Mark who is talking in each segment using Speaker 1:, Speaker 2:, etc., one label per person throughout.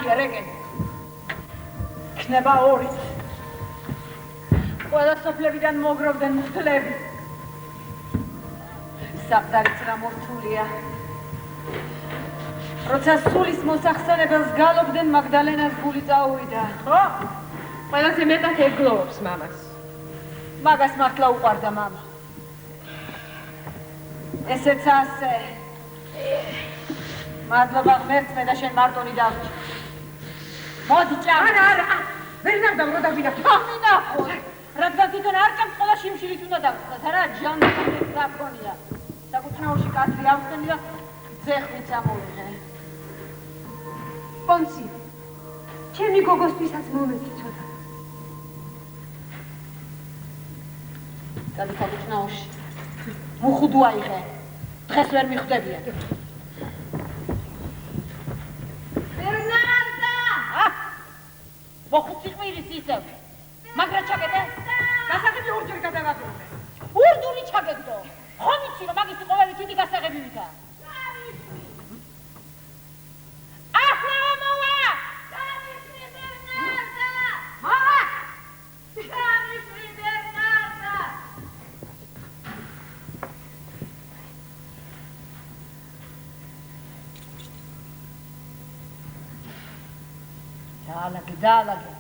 Speaker 1: ნახია რეგენტი. იქნება ორი. ყველა სოფლებიდან მოგროვდნენ მღვდლები. საყდარიც რა მორთულია. როცა სულის მოსახსენებელს გალობდნენ, მაგდალენას გული წაუვიდა.
Speaker 2: ხო? ყველაზე მეტად ეგლოვობს მამას.
Speaker 1: მაგას მართლა უყვარდა მამა. ესეც ასე. მადლობა ღმერთს, მე და შენ მარტონი დავრჩი. მოდი ჭამ.
Speaker 2: არა, ვერ ნახავ რა დავინახო.
Speaker 1: დამინახო. რადგან თვითონ არ ჭამს, ყველა შიმშილით უნდა დავწყოთ. არა, ჯანმრთელს გაქონია. საკუთნაურში კადრი ავხსენი და ძეხვიც ამოვიღე.
Speaker 2: პონცი. ჩემი გოგოსთვისაც მომეწი ცოტა.
Speaker 1: დადი საკუთნაურში. მუხუდუ აიღე. დღეს ვერ მიხვდებიან. მოხუცი ყვირის ისევ. მაგრა ჩაგედე?
Speaker 2: გასაღები ორჯერ გადავაგროვე.
Speaker 1: ურდული ჩაგედო. ხომ იცი რომ მაგისი ყოველი თითი გასაღები ვითა? ახლა მოვა! გამიფრი ბერნარდა! მოვა! გამიფრი ბერნარდა! დაალაგე.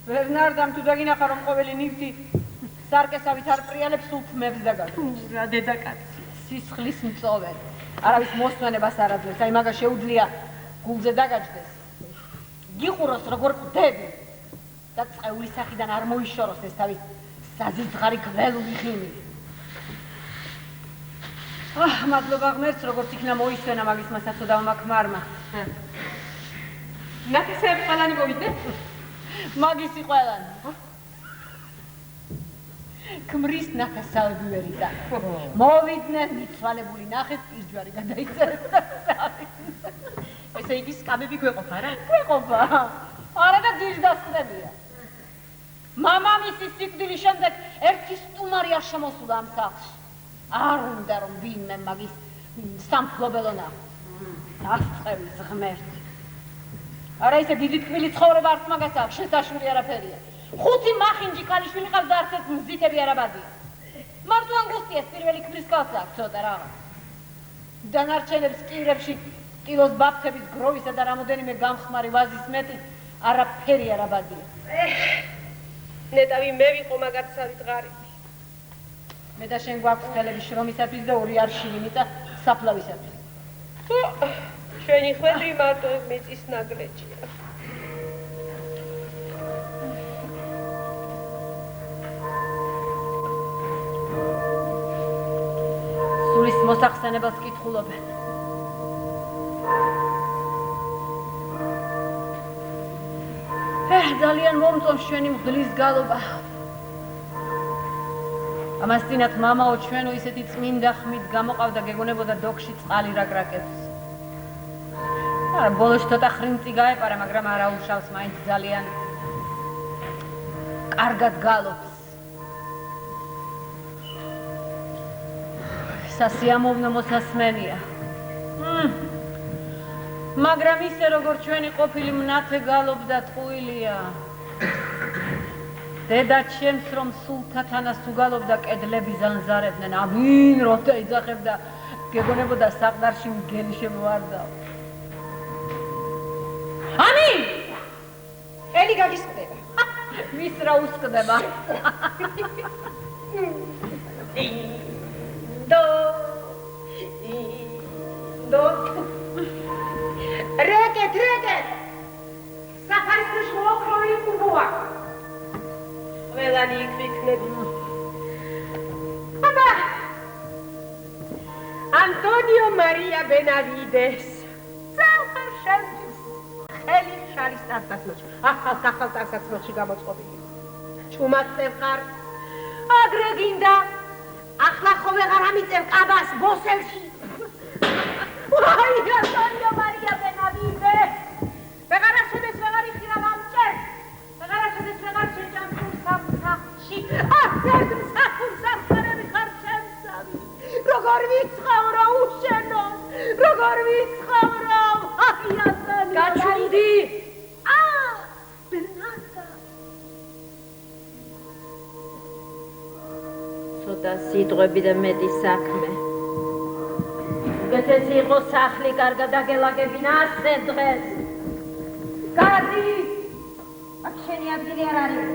Speaker 1: ბერნარდამ თუ დაგინახა რომ ყოველი ნივთი სარკესავით არ პრიალებს უფმებს და გაგვიჩნს.
Speaker 2: რა დედაკაცი.
Speaker 1: სისხლის მწოვერი. არავის მოსვენებას არ აძლევს. აი მაგას შეუძლია გულზე დაგაჯდეს. გიყუროს როგორ ყვდები. და წეული სახიდან არ მოიშოროს ეს თავის საზიძღარი გველული ხიმი. მადლობა ღმერთს, როგორც იქნა მოისვენა მაგის მასაცოდავმა ქმარმა.
Speaker 2: ნათესები ყველანი მოვიდე?
Speaker 1: მაგისი ყველანი. ქმრის ნათესავები ვერ იდა. მოვიდნენ, მიცვალებული ნახეს, პირჯვარი გადაიწერეს და
Speaker 2: ესე იგი სკამები გვეყოფა რა?
Speaker 1: გვეყოფა. არა და ძირს დასწრებია. მამამისის სიკვდილის შემდეგ ერთი სტუმარი არ შემოსულა ამ სახლში. არ უნდა რომ ვინმე მაგის სამფლობელო ნახოს. დასწრების ღმერთი. არა ისე დიდი თბილი ცხოვრება არც მაგას აქვს, შესაშვილი არაფერია. 5 მახინჯი ქალიშვილი ყავს და არც ერთ მზითები არაბადია. მარტო ანგუსტიას პირველი ქმრის კალს აქვს ცოტა რაღაც. დანარჩენებს კირებში კილოს ბაფთების გროვისა და რამოდენიმე გამხმარი ვაზის მეტი არაფერი არაბადია.
Speaker 2: ნეტავი მე ვიყო მაგაცავით ღარიბი.
Speaker 1: მე და შენ გვაქვს ხელები შრომისათვის და 2 არშინი მიწა საფლავისათვის.
Speaker 2: ჩვენი ხვედრი მარტო მიწის ნაგლეჯია.
Speaker 1: სულის მოსახსენებელს კითხულობენ. ძალიან მომწონს ჩვენი მღვდლის გალობა. ამას წინათ მამაო ჩვენო ისეთი წმინდა ხმით გამოყავდა, გეგონებოდა დოქში წყალი რაკრაკებს. არა, ბოლოს ცოტა ხრინწი გაეპარა, მაგრამ არ აუშავს, მაინც ძალიან კარგად გალობს. სასიამოვნო მოსასმენია. მაგრამ ისე როგორ ჩვენი ყოფილი მნათე გალობდა ტყუილია. დედა ჩემს რომ სულთათანას უგალობდა კედლები ზანზარებდნენ. ამინ როცა იძახებდა, გეგონებოდა საყდარში მგელი შემოვარდა. ამინ!
Speaker 2: ელი გაგისკდება.
Speaker 1: ვის რა უსკდება?
Speaker 2: დო რეგეთ საფარის მოოქროვი კუბოა ყველანი იქნები აბა ანტონიო მარია ბენავიდეს საფაშანჩის ხელი შალის ტარსაცმელში ახალ ტარსაცმელში გამოწყობილი ჩუმად წევყარ აგრე გინდა ახლა ხო ვეღარ ამიწევ კაბას ბოსელში აი ანტონიო მარია ბენავიდე ვეღარასოდეს ვეღარ იხილავ ამ ჭერს ვეღარასოდეს ვეღარ შეჭამს სამსახში ასეთ სამსახურები ხარ ჩემსავი როგორ ვიცხოვრო უშენოს როგორ ვიცხოვრო აი ანტონიო
Speaker 1: ცოტა სიტყვები და მეტი საქმე. უკეთესი იყო სახლი კარგად აგელაგებინა ასე დღეს. გადი! აქ შენი ადგილი არ არის.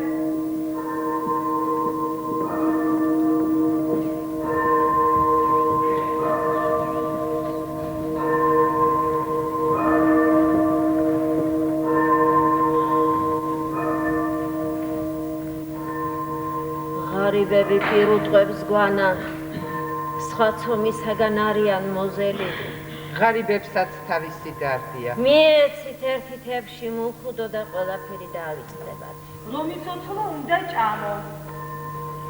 Speaker 1: ღარიბები პირუტყვებს გვანა, სხვა ცომისაგან არიან მოზელი.
Speaker 3: ღარიბებსაც თავისი დარდია.
Speaker 1: მიეცით ერთი თებში მუხუდო და ყველაფერი დაავიწყდებათ.
Speaker 2: ლომიცოცოლა უნდა ჭამო.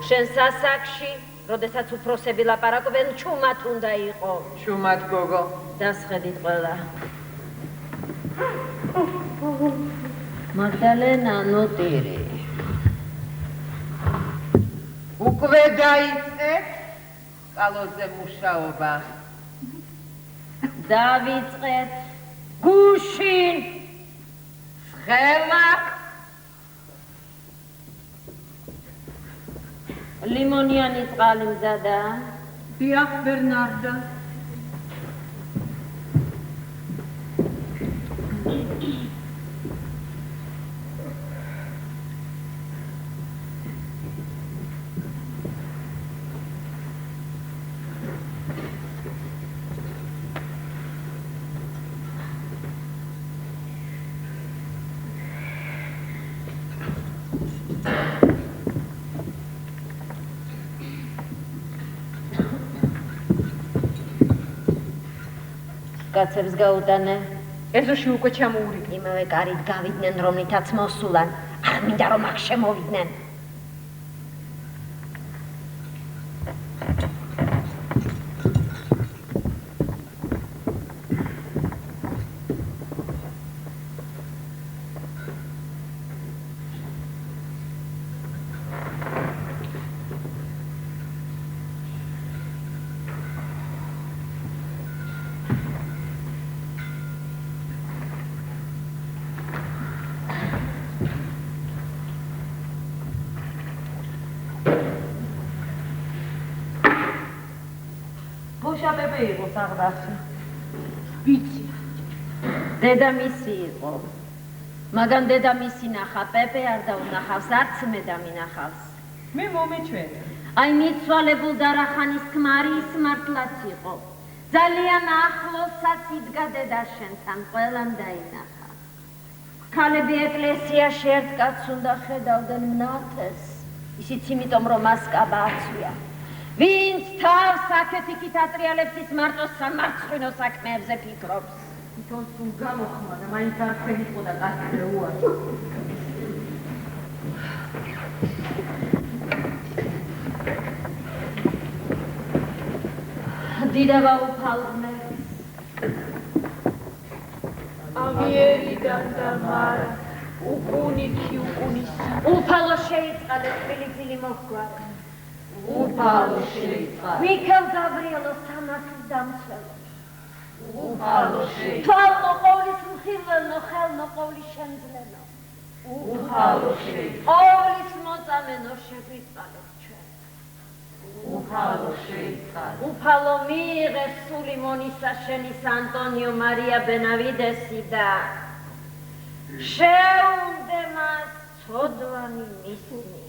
Speaker 1: შენ სასაკში, როდესაც უფროსები ლაპარაკობენ, ჩუმად უნდა იყო.
Speaker 3: ჩუმად გოგო.
Speaker 1: დასხედით ყველა. მაგდალენა ნოტირი.
Speaker 3: უკვე დაიწყეთ კალოზე მუშაობა.
Speaker 1: დავიწყეთ გუშინ
Speaker 3: ხელა
Speaker 1: ლიმონიანი წყალი მზადა.
Speaker 2: დიახ, ბერნარდა.
Speaker 1: კაცებს გაუტანე.
Speaker 2: ეზოში უკვე ჩამოურიგე.
Speaker 1: იმავე კარით გავიდნენ, რომლითაც მოსულან. არ მინდა რომ აქ შემოვიდნენ.
Speaker 2: შაბები იყო საღდასი.
Speaker 1: ვიცი. დედამისი იყო. მაგან დედამისი ნახა, პეპე არ დაუნახავს, არც მე დამინახავს.
Speaker 2: მე მომეჩვენე.
Speaker 1: აი მიცვალებულ დარახანის ქმარის მართლაც იყო. ძალიან ახლოსაც იდგა დედა შენთან, ყველამ დაინახა. ქალები ეკლესიაში ერთ კაცს უნდა ხედავდნენ ნათეს. ისიც იმიტომ რომ მას კაბა აცვია. ვინც თავს აქეთ-იქით ატრიალებს, ის მარტო სამარცხვინო საქმეებზე ფიქრობს.
Speaker 2: თვითონ სულ გამოხმა და მაინც არ ხედიყო და კაცზე უარი.
Speaker 1: დიდება უფალმეს.
Speaker 2: ავიერიდან და მარა, უკუნითი უკუნისი.
Speaker 1: უფალო შეიწყალე, თბილი მოჰყვა.
Speaker 2: უფალო შეიწყალე.
Speaker 1: მიქელ გაბრიელო სამართლის დამცველო.
Speaker 2: უფალო შეიწყალე.
Speaker 1: თვალო ყოვლის მხილველო, ხელნო ყოვლის შემძლენო.
Speaker 2: უფალო შეიწყალე.
Speaker 1: ყოვლის მოწამენო შეგვიწყალო ჩვენ.
Speaker 2: უფალო შეიწყალე.
Speaker 1: უფალო მიიღეს სულიმონისა შენის ანტონიო მარია ბენავიდესი და შეუნდე მას ცოდვანი მისნი.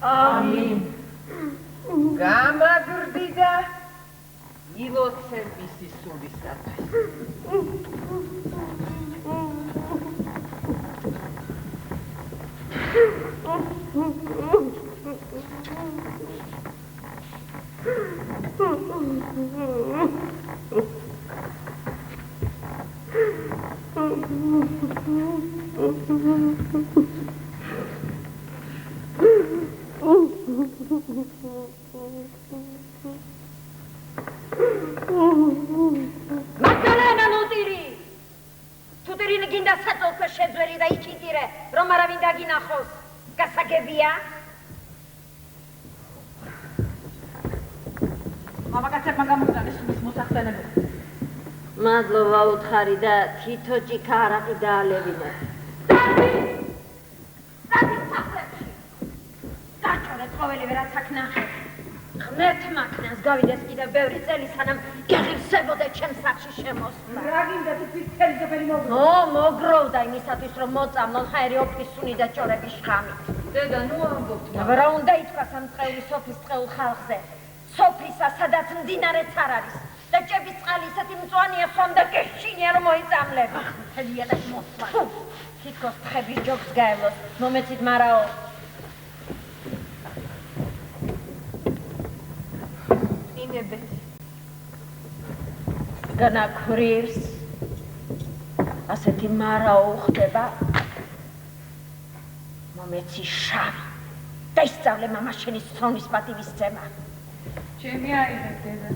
Speaker 2: ამინ.
Speaker 3: გამაგრდიდა ილოცე მისი სულისათვის.
Speaker 1: მაგდალენა ნუტირი! თუთირინი გინდა საწოლქვე შეძვერი და იქიდირე, რომ არავინ დაგინახოს. გასაგებია?
Speaker 2: მამაკაცებმა გამოგზავნეს სულის მოსახსენებლად.
Speaker 1: მადლობა უთხარი და თითო ჭიქა არაყი დაალევინე.
Speaker 2: დაჩორეთ ყოველი ვერა
Speaker 1: რაც აქ ნახე. ღმერთ მაქნას გავიდეს კიდევ ბევრი წელი, სანამ გაღივსებოდე ჩემს სახში შემოსვლა.
Speaker 2: რა გინდა თვით წელი ზოფელი მოგრო?
Speaker 1: მოგროვდა იმისათვის, რომ მოწამლონ ჰაერი ოფისუნი და ჭორების შხამით.
Speaker 3: დედა, ნუ ამბობთ.
Speaker 1: რა უნდა ითქვას ამ წყეული სოფლის წყეულ ხალხზე? სოფლისა, სადაც მდინარეც არ არის. და ჭების წყალი ისეთი მწვანეა, სვამდა გეშინია, რომ მოიწამლება. მთელია და მოსვლა. თითქოს თხების ჯოგს გაევლოს, მომეცით მარაო. ინებეთი. განაქვრივს. ასეთი მარაო ხდება. მომეცი შავი. და ისწავლე მამა შენი სწავლის პატივის ძემა.
Speaker 2: ჩემი აიღებ დედა.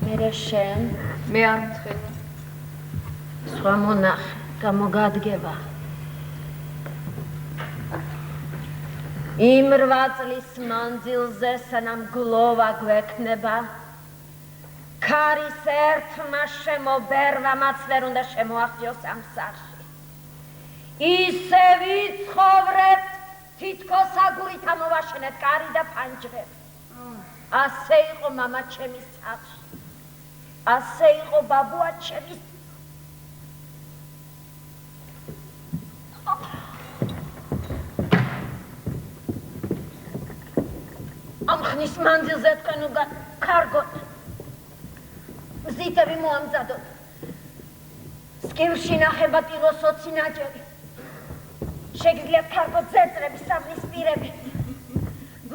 Speaker 1: მერე შენ
Speaker 3: მე ამთხელა.
Speaker 1: სხვა მონახე, გამოგადგება. იმ 8 წლის მანძილზე, სანამ გლოვა გვექნება, ქარის ერთმა შემობერვამაც ვერ უნდა შემოაღწიოს ამ სახში. ისე ვიცხოვრებთ, თითქოს აგურით ამოვაშენეთ კარი და ფანჯრები. ასე იყო მამა ჩემის სახში. ასე იყო ბაბუა ჩემის. ამ ხნის მანძილზე თქვენ უნდა კარგოთ. მზითები მოამზადოთ. სკილში ნახება ტიროს 20 ნაჯერი. შეგიძლიათ კარგოთ ზეწრები, სამნის პირები.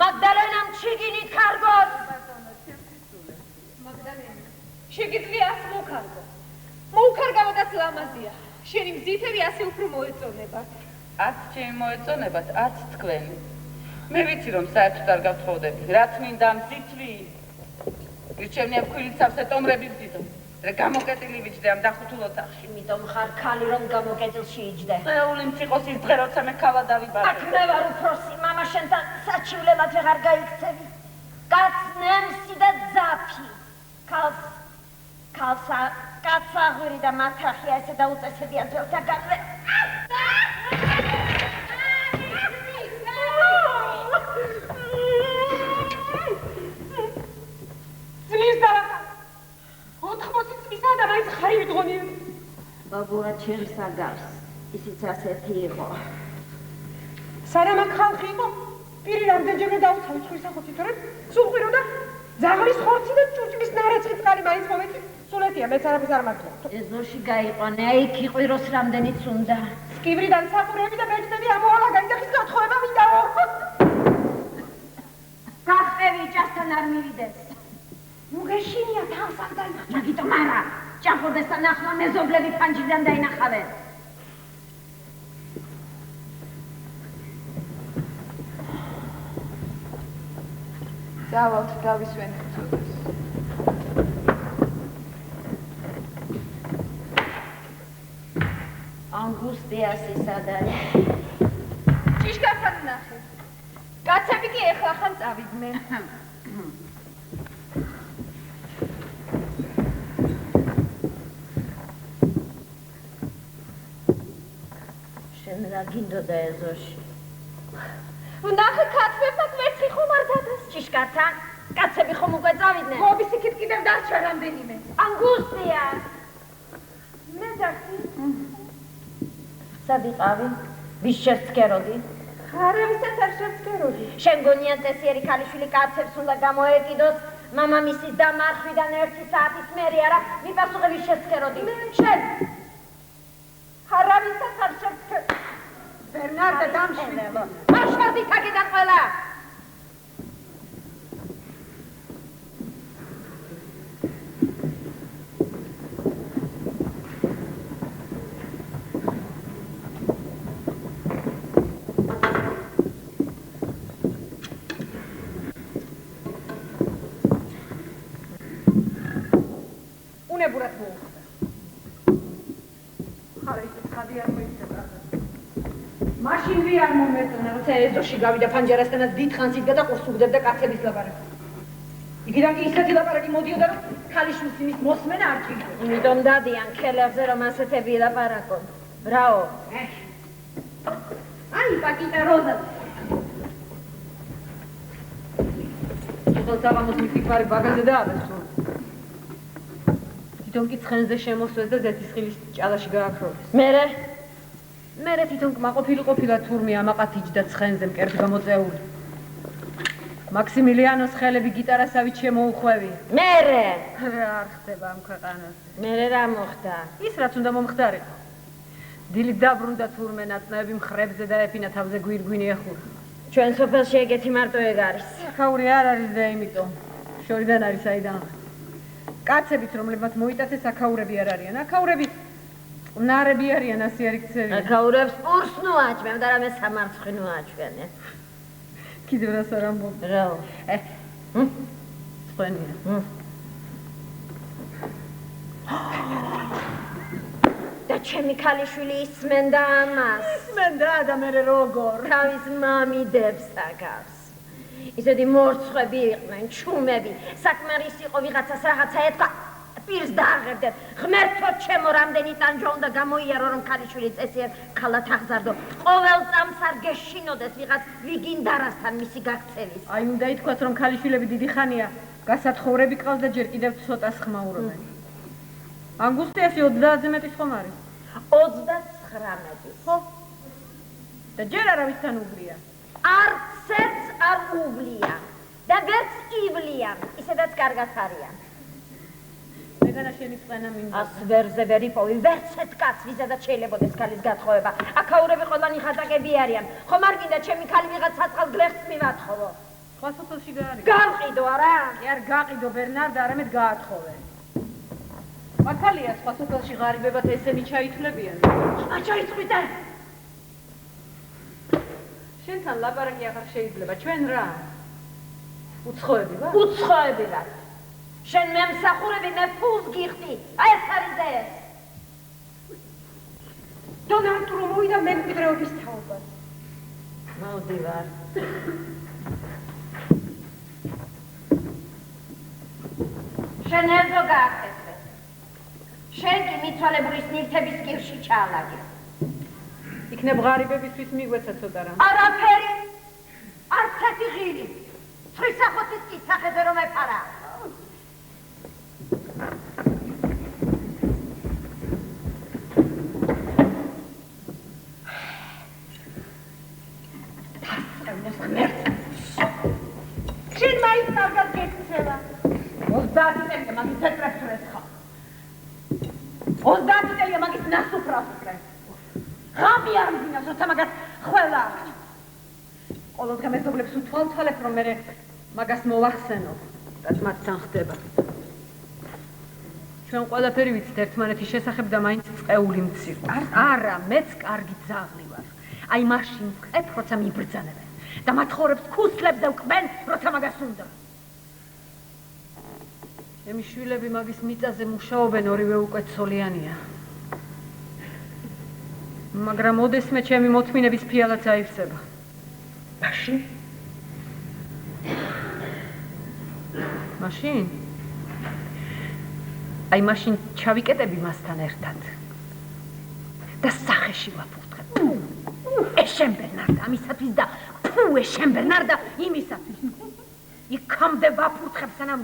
Speaker 1: მაგდალენამ ჩიგინით კარგოთ.
Speaker 2: შეგიძლიათ მოკარგო. მოუკარგავადაც ლამაზია. შენი მზითები ასე უფრო მოეწონებათ.
Speaker 4: ათ ჩემი მოეწონებათ, ათ თქვენი. მე ვიცი რომ საერთოდ არ გავთხოვდები. რაც მინდა მზითვი. ირჩევნია ფქვილით სავსე ტომრები ვდიდო. რა გამოკეტილი ვიჯდე ამ დახუთულ ოთახში.
Speaker 1: იმიტომ ხარ ქალი რომ გამოკეტილში იჯდე.
Speaker 4: წეული მწიყოს ის დღე როცა მე ქალა დავიბარე.
Speaker 1: აქ მე ვარ უფროსი, მამა შენთან საჩივლელად ვეღარ გაიქცევი. კაცნემსი და ძაფი. კაცაღვირი და მათახია ესე დაუწესებია ძველთაგანვე.
Speaker 2: ძნის დავახა. 80 წლისა და მაინც ხარი ვიდგონი.
Speaker 1: ბაბუა ჩემს აგავს, ისიც ასეთი იყო.
Speaker 2: სანამ აქ ხალხი იყო, პირი რამდენჯერმე დაუცავი ცხვრის ახოთი, თორემ სულ ყვირო და ძაღლის ხორცი და ჭურჭლის ნარეცხი წყალი მაინც მომეცი. სულეთია, მეც არაფერს არ მართლა.
Speaker 1: ეზოში გაიყვანე, აი იქ იყვიროს რამდენიც უნდა.
Speaker 2: სკივრიდან საყურები და მეჯდები ამოალა გაიძახის გათხოვება მინდაო.
Speaker 1: გახევი ჭასთან არ მივიდეს.
Speaker 2: ნუ გეშინია თავს არ დაინახა.
Speaker 1: მაგიტომ არა, ჭამფორდესთან ახლა მეზობლები ფანჯრიდან დაინახავენ.
Speaker 3: დავალთ დავისვენებ ცოტას.
Speaker 1: ანგუსტიასი სად არის?
Speaker 2: ჭიშკართან ნახე. კაცები კი ეხლა ხან წავიდნენ.
Speaker 1: შენ რა გინდოდა ეზოში?
Speaker 2: ნახე კაცებმა კვერცხი ხომ არ დადას.
Speaker 1: ჭიშკართან? კაცები ხომ უკვე წავიდნენ?
Speaker 2: გობის იქით კიდევ დარჩა რამდენიმე.
Speaker 1: ანგუსტია!
Speaker 2: მე დახი.
Speaker 1: სად იყავი? ვის შევცქეროდი?
Speaker 2: არავისაც არ შევცქეროდი.
Speaker 1: შენ გონია წესიერი ქალიშვილი კაცებს უნდა გამოეკიდოს მამამისის დამარხვიდან 1 საათის მერე არა მიპასუხები შევცქეროდი.
Speaker 2: შენ არავისაც არ შევცქეროდი. ბერნარდა დამშვიდო.
Speaker 1: მარშალდით აქედან ყველა!
Speaker 2: უნებურად მოუხდა. ხარა ისეთ ხადი არ მოიწევდა. მაშინ ვიარ მომეწონა, როცა ეზოში გავიდა ფანჯარასთანაც დიდხანს იდგა და ყურს უგდებდა კაცების ლაპარაკს. იქიდან კი ისეთი ლაპარაკი მოდიოდა, რომ ქალიშვილს იმის მოსმენა არ ჭირდება.
Speaker 1: იმიტომ დადიან ქელებზე რომ ასეთები ლაპარაკონ. ბრაო!
Speaker 2: Paquita Rosa. Ხოსაღამოს მიფიქარი ბაგაზე დააბესო. თვითონ კი ცხენზე შემოსვეს და ზეთისხილის ჭალაში გააქროვეს. მერე თვითონ კმაყოფილი თურმე ამაყად იჯდა ცხენზე მკერდ გამოწეული. მაქსიმილიანოს ხელები გიტარასავით შემოუხვევი.
Speaker 5: მერე
Speaker 2: არ ხდება ამ ქვეყანაზე.
Speaker 5: მერე რა მოხდა?
Speaker 2: ის რაც უნდა მომხდარიყო. დილით დაბრუნდა თურმე ნაწნავები მხრებზე და ეფინა თავზე გვირგვინი ეხურა.
Speaker 5: ჩვენ სოფელში ეგეთი მარტო ეგ არის.
Speaker 2: აქაური არ არის და იმიტომ შორიდან არის საიდან. კაცებით რომლებმაც მოიტაცეს აქაურები არ არიან. აქაურები ნარები არიან ასე არ იქცევიან.
Speaker 5: აქაურებს პურს ნუ აჩვენ და რამე სამარცხი ნუ აჩვენე.
Speaker 2: კიდევ რას არ ამბობ.
Speaker 5: რა?
Speaker 2: სხვენია.
Speaker 5: და ჩემი ქალიშვილი ისმენდა ამას.
Speaker 2: ისმენდა და მე როგორ?
Speaker 5: თავის მამიდებს აკავს. ისეთი მორცხვები იყვნენ, ჩუმები. საკმარის იყო ვიღაცას რაღაცა ეთქვა. პირს დააღებდნენ. ღმერთო ჩემო, რამდენი ტანჯვა უნდა გამოიარო, რომ ქალიშვილი წესიერ ქალად აღზარდო. ყოველ წამს არ გეშინოდეს ვიღაც ვიგინდარასთან მისი გაქცევის.
Speaker 2: აი უნდა ითქვას, რომ ქალიშვილები დიდი ხანია გასათხოვრები ყავს და ჯერ კიდევ ცოტას ხმაურობენ. ანგუსტიასი 30-ზე მეტის ხომ არის?
Speaker 5: 29-ის.
Speaker 2: ხო. და ჯერ არავისთან უბრია.
Speaker 5: არცერც არ უვლია და ვერც ივლიან, ისედაც კარგად არიან.
Speaker 2: მეგანა შენი წვენა მინდა.
Speaker 5: ას ვერზე ვერ იპოვი, ვერც ერთ კაცს, ვიზედაც შეიძლებაოდეს ქალის გათხოვება. აქაურები ყველანი ხატაკები არიან. ხომ არ გინდა ჩემი ქალი ვიღაც საწყალ გლეხს მივათხოვო?
Speaker 2: სხვა სოფელში გაარი.
Speaker 5: გამყიდო არა?
Speaker 2: კი არ გაყიდო ბერნარდა, არამედ გაათხოვე. მაქალია სხვა სოფელში ღარიბებად ესენი ჩაითვლებიან.
Speaker 5: აჩაიწვიდე.
Speaker 2: შენთან ლაპარაკი აღარ შეიძლება, ჩვენ რა? უცხოები ვარ?
Speaker 5: უცხოები ვარ. შენ მემსახურები, მე ფულს გიხდი. აი ეს არის ეს.
Speaker 2: დონ არტურო მოვიდა მემკვიდრეობის თაობას.
Speaker 5: მოვდივარ. შენ ეზო გაახესე. შენ კი მიცვალებულის ნივთების კირში ჩაალაგე.
Speaker 2: იქნებ ღარიბებისთვის მიგვეცა ცოტა რამ.
Speaker 5: არაფერი. არც ერთი ღილი. ცხვისახოთის კისახეზე რომ ეფარა.
Speaker 2: შენ მაინც კარგად გექცევა. 30 წელია მაგის ზეტრებს რესხა. 30 წელია მაგის ნასუფრას უკრე. ღამი არ მძინავს, როცა მაგას ყველა აქვს. ყოველდღე მეზობლებს უთვალთვალებ, რომ მე მაგას მოვახსენო, რაც მათთან ხდება. ჩვენ ყველაფერი ვიცით ერთმანეთის შესახებ და მაინც წეული მცირ. არა, მეც კარგი ძაღლი ვარ. აი მაშინ ვყებ, როცა მიბრძანებენ და მათხოვრებს ქუსლებზე ვკბენ, როცა მაგას უნდა. ჩემი შვილები მაგის მიწაზე მუშაობენ, ორივე უკვე ცოლიანია. მაგრამ ოდესმე ჩემი მოთმინების ფიალაც აივსება. მაშინ? აი მაშინ ჩავიკეტები მასთან ერთად. და სახეში ვაფურთხებ. ეშენ ბერნარდა ამისათვის და ფუ ეშენ ბერნარდა იმისათვის. იქამდე ვაფურთხებ, სანამ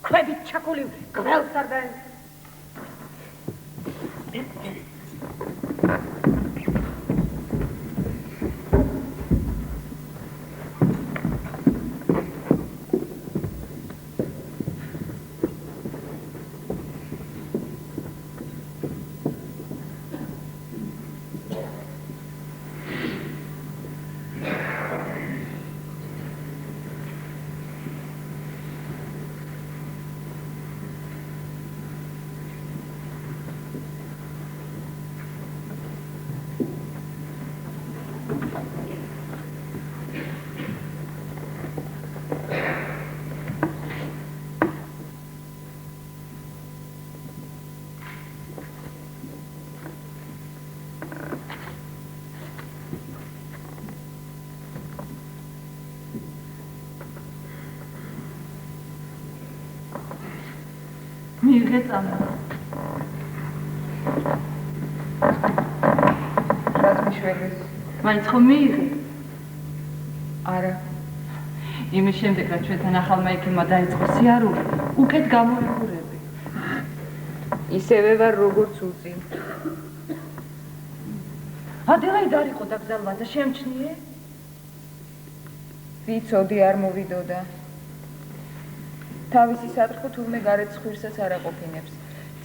Speaker 2: ქვებით ჩაკული გველს არ დაენ. მიიღე წამო. რაც მიშველის.
Speaker 3: მაინც ხომ მიიღე? არა. იმის შემდეგ, რაც ჩვენთან ახალმა ექიმმა დაიწყო სიარული, უკეთ გამორებურები. ისევე ვარ როგორც უწინ. ადელაიდ არ იყო დაგზავნადა, შემჩნიე? ვიცოდი არ მოვიდოდა. თავისი სატრხო თურმე გარეთ ხვირსაც არ აყოფინებს.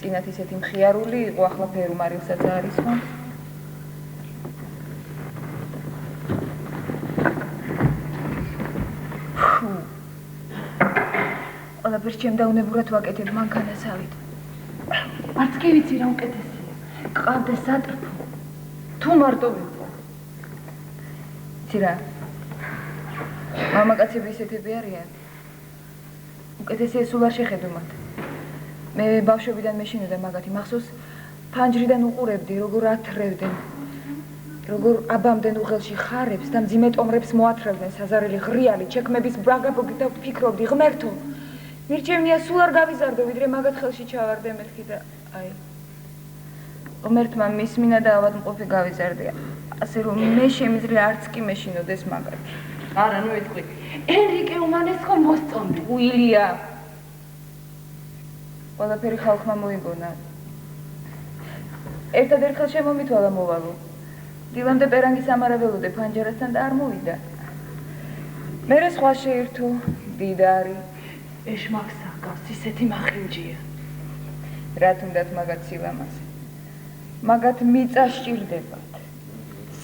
Speaker 3: წინათ ისეთი მხიარული იყო, ახლა ფერუმარილსაც არის ხო? ყველაფერს ჩემდაუნებურად ვაკეთებ მანქანასავით. არც კი ვიცი რა უკეთესია. გყავდეს სატრფო. თუ მარტო ვიყო. იცი რა? მამაკაცები ისეთები არიან. უკეთესია სულ არ შეხედო მათ. მე ბავშვობიდან მეშინოდა მაგათი მახსოვს ფანჯრიდან უყურებდი როგორ ათრევდნენ. როგორ აბამდნენ უღელში ხარებს და მძიმე ტომრებს მოათრევდნენ საზარელი ღრიალი ჩექმების ბრაგაბოგი და ვფიქრობდი ღმერთო მირჩევნია სულ არ გავიზარდო ვიდრე მაგათ ხელში ჩავარდე მერხი და აი ღმერთმა მის მინა და ავადმყოფი გავიზარდე ასე რომ მე შემიძლია არც კი მეშინოდეს მაგათი არა ნუ ეთქვი ენრიკე უმანეს ხომ მოსწონდა უილია ყველაფერი ხალხმა მოიგონა ერთადერთ ხელს შემომითვალა მოვალო დილამდე პერანგის ამარაველოდე ფანჯარასთან და არ მოვიდა. მერე სხვა შეირთო, დიდარი. ეშმაკსა გავს ისეთი მახინჯია. რა თუნდაც მაგათ სილამაზე. მაგათ მიწა სჭირდებათ.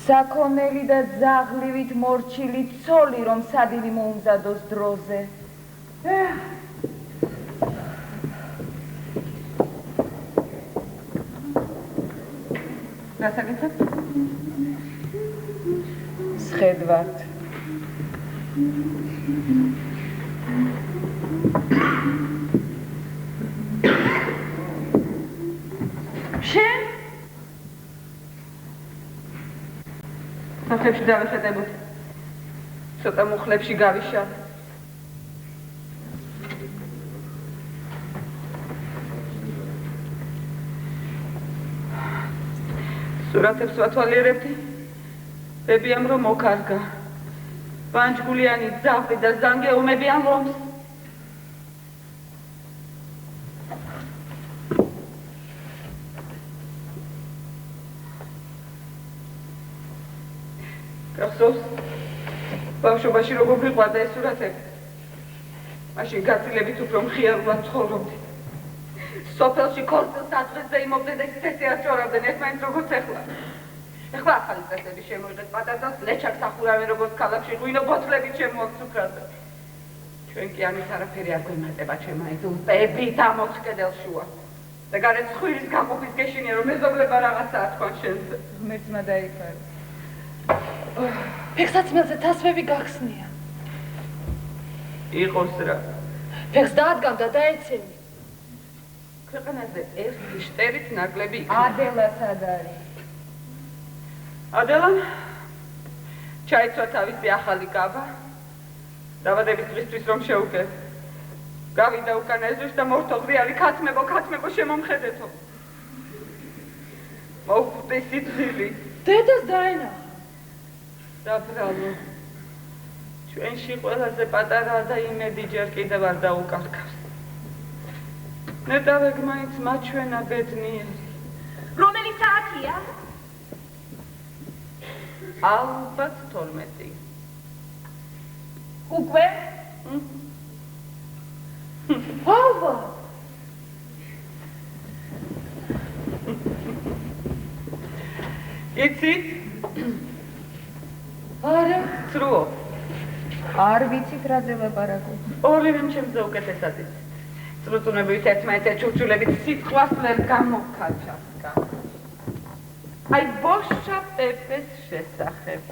Speaker 3: საქონელი და ძაღლივით მორჩილი ცოლი რომ სადილი მოუმზადოს დროზე. რა საკეთებ? სხედვართ. შენ? სახებში დავეხეტებოდ. ცოტა მუხლებში გავიშალ. სურათებს ვათვალიერებდი. ვებიან რომ მოკარგა. პანჯგულიანი ძაღლი და ზანგე უმებიან რომს. გახსოვს? ბავშვობაში როგორ ვიყვარდა ეს სურათები. მაშინ გაცილებით უფრო მხიარულად ცხოვრობდი. სოფელში ქორწილს აწვეზე იმობდნენ და ისეთი აჭორავდნენ ერთმანეთს როგორც ეხლა. ეხლა ახალი წესები შემოიღეს პატარდას ლეჩაკს ახურავენ როგორც ქალაქში ღვინო ბოთლებით შემოაქვს უკრაზე. ჩვენ კი ამის არაფერი არ გვემატება ჩემმა ის უტებით ამოწყედელში ვარ. და გარეთ ხვირის გაყოფის გეშინია რომ მეზობლება რაღაცაა თქვენ შენზე. ღმერთმა დაიფარო. ფეხსაცმელზე თასვები გახსნია. იყოს რა. ფეხს დაადგამდა და ეცემი. ქვეყანაზე ერთი შტერით ნაკლები იქნება. ადელა სად არის? ადელა ჩაიცვა თავისი ახალი კაბა. დაბადების დღისთვის რომ შეუგეს. გავიდა უკან ეზოში და მორთო ღრიალი ქათმებო შემომხედეთო. მოუხვდი სიძილი. დედას დაენახა. დაბრალო. ჩვენში ყველაზე პატარაა და იმედი ჯერ კიდევ არ დაუკარგავს. ნეტავეგ მაინც მაჩვენა ბედნიერი. რომელი საათია? ალბათ 12. უკვე? ალბათ. იცით? არა, სრუო. არ ვიცით რაზე ლაპარაკობ. ორივემ ჩემზე უკეთესად იცით. სრუტუნებით ერთმანეთს ჩურჩულებით სიტყვას ვერ გამოვქაჩასკა. აი ბოშა პეპეს შესახებ.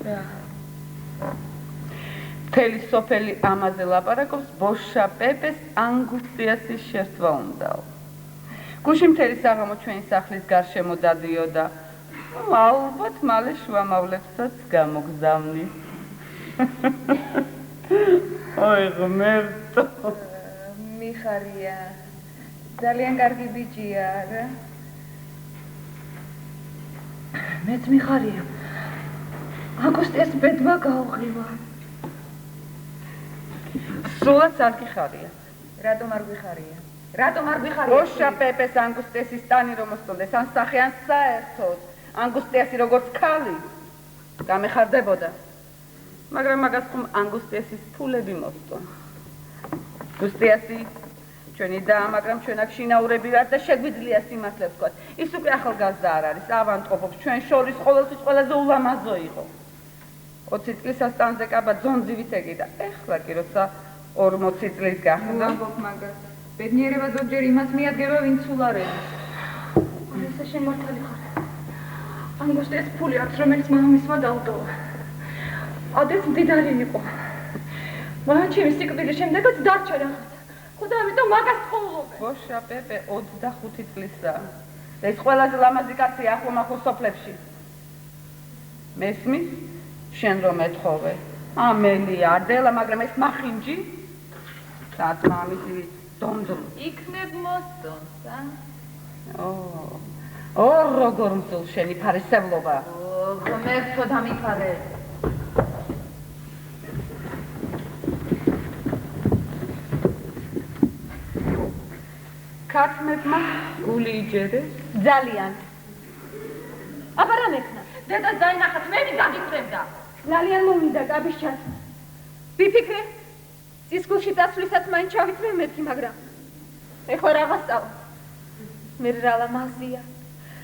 Speaker 3: რა. მთელი სოფელი ამაზე ლაპარაკობს ბოშა პეპეს ანგუსტიასის შერთვა უნდაო. გუში მთელი საღამო ჩვენი სახლის გარშემო დადიოდა. ალბათ მალე შუამავლებსაც გამოგზავნის. ოი ღმერთო. მიხარია. ძალიან კარგი ბიჭია, არა? მეც მიხარია. აგვისტეს ბედმა გაუღიმა.
Speaker 4: სულაც არ გიხარია.
Speaker 3: რატომ არ გიხარია? რატომ არ გიხარია?
Speaker 4: ბოშა პეპეს ანგუსტიასის ტანი რომ მოსწონდეს, ან სახე ან საერთოდ. ანგუსტიასი როგორც ქალი გამეხარდებოდა. მაგრამ მაგას ხომ ანგუსტიასის ფულები მოსწონ. ანგუსტიასი ჩვენი და მაგრამ ჩვენ აქ შინაურები ვართ და შეგვიძლია სიმართლე ვთქვათ. ის უკვე ახალგაზრდა არ არის, ავანტყოფობს ჩვენ შორის ყოველთვის ყველაზე ულამაზო იყო. 20 წლის ასტანზე კაბა ძონძივით ეგიდა. ეხლა კი როცა 40 წლის გახდა.
Speaker 3: ვამბობ მაგას. ბედნიერება ზოგჯერ იმას მიადგება, ვინც სულ არ ეძებს. ესე შემართალი ხარ. ანგუსტიას ფული აქვს, რომელიც მამამისმა დაუტოვა. ადეს მდიდარი იყო. მაგრამ ჩემი სიკვდილის შემდეგაც დარჩა რაღაც. ხოდა ამიტომ მაგას თხოვობენ.
Speaker 4: ბოშა პეპე 25 წლისაა. ეს ყველაზე ლამაზი კაცი ახლომახლო სოფლებში. მესმის? შენ რომ ეთხოვე. ამელი არდელა, მაგრამ ეს მახინჯი? სად მამისი დონდრ.
Speaker 3: იქნებ მოსწონს,
Speaker 4: როგორ მძულ შენი ფარისევლობა.
Speaker 3: ღმერთო დამიფარე.
Speaker 4: ქართმებმა გული იჯერეს?
Speaker 2: ძალიან. აბა რა მექნა? დედას დაინახათ, მე მიგაგიკრებდა. ძალიან მომინდა გაბის ჩათვლა. ვიფიქრე? სისხლში წასვლისას მაინც ჩავიწვე მეთქი, მაგრამ ეხლა რაღაც წავა. მე რა ლამაზია.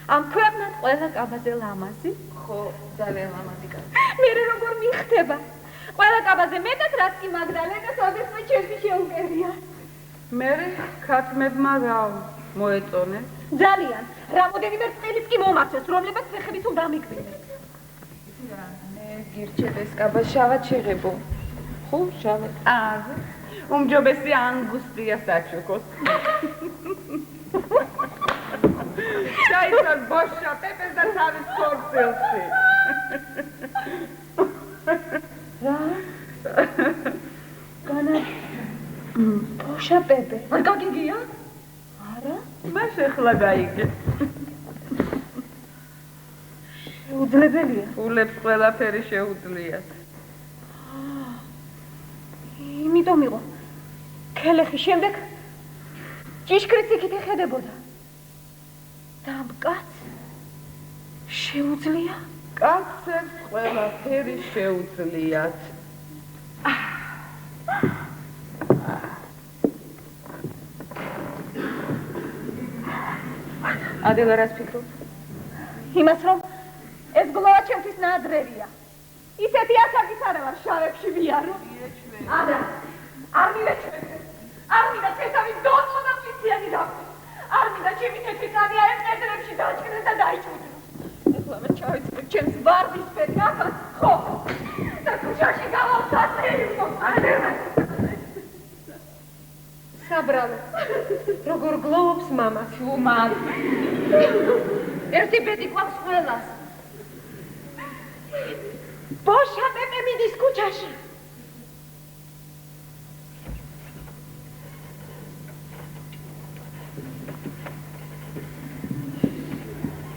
Speaker 2: ამ ქვეყნად ყველა კაბაზე ლამაზი.
Speaker 3: ხო, ძალიან ლამაზი კაცი.
Speaker 2: მე როგორ მიხდება? ყველა კაბაზე მეტად რაც კი მაგდალენას აბესმა ჩემში შეუკერია.
Speaker 4: მე ქართმებმა რა მოეწონეს?
Speaker 2: ძალიან. რამოდენიმე წელიც კი მომაცეს, რომლებაც ფეხებით უნდა მიგვიდეს.
Speaker 3: მე გირჩევეს კაბა შავად შეღებო. ხო, შავად.
Speaker 4: უმჯობესი ანგუსტიას აჩუქოს. დაიცვალ ბოშა პეპეს და თავის ქორწილში.
Speaker 3: რა? განა ბოშა პეპე.
Speaker 2: არ გაგიგია?
Speaker 3: არა?
Speaker 4: მას ეხლა გაიგე.
Speaker 2: შეუძლებელია.
Speaker 4: ფულებს ყველაფერი შეუძლიათ.
Speaker 2: იმიტომ იყო. ქელეხი შემდეგ ჭიშკრიც იქით ეხედებოდა. და ამ კაცს შეუძლია?
Speaker 4: კაცებს ყველაფერი შეუძლიათ.
Speaker 3: ადელა რას ფიქრობ?
Speaker 2: იმას რომ ეს გლოვა ჩემთვის ნაადრევია. ისეთი ასაკის არა ვარ შავებში ვიარო. არა, არ მივეჩვენე. არ მინდა წესავი დონო და მიციანი დახვი. არ მინდა ჩემი თეთრი წანი არ წერებში დაჭრეს და დაიჭუდროს. ეხლა მე ჩავიწვი ჩემს ვარდისფერ კაფას, ხო? და ქუჩაში გავავსაცეო. არა. საბრალო. როგორ გლოვობს მამას? უმარ. ერთი ბედი გვაქვს ყველას. ბოშა პეპე მიდის ქუჩაში.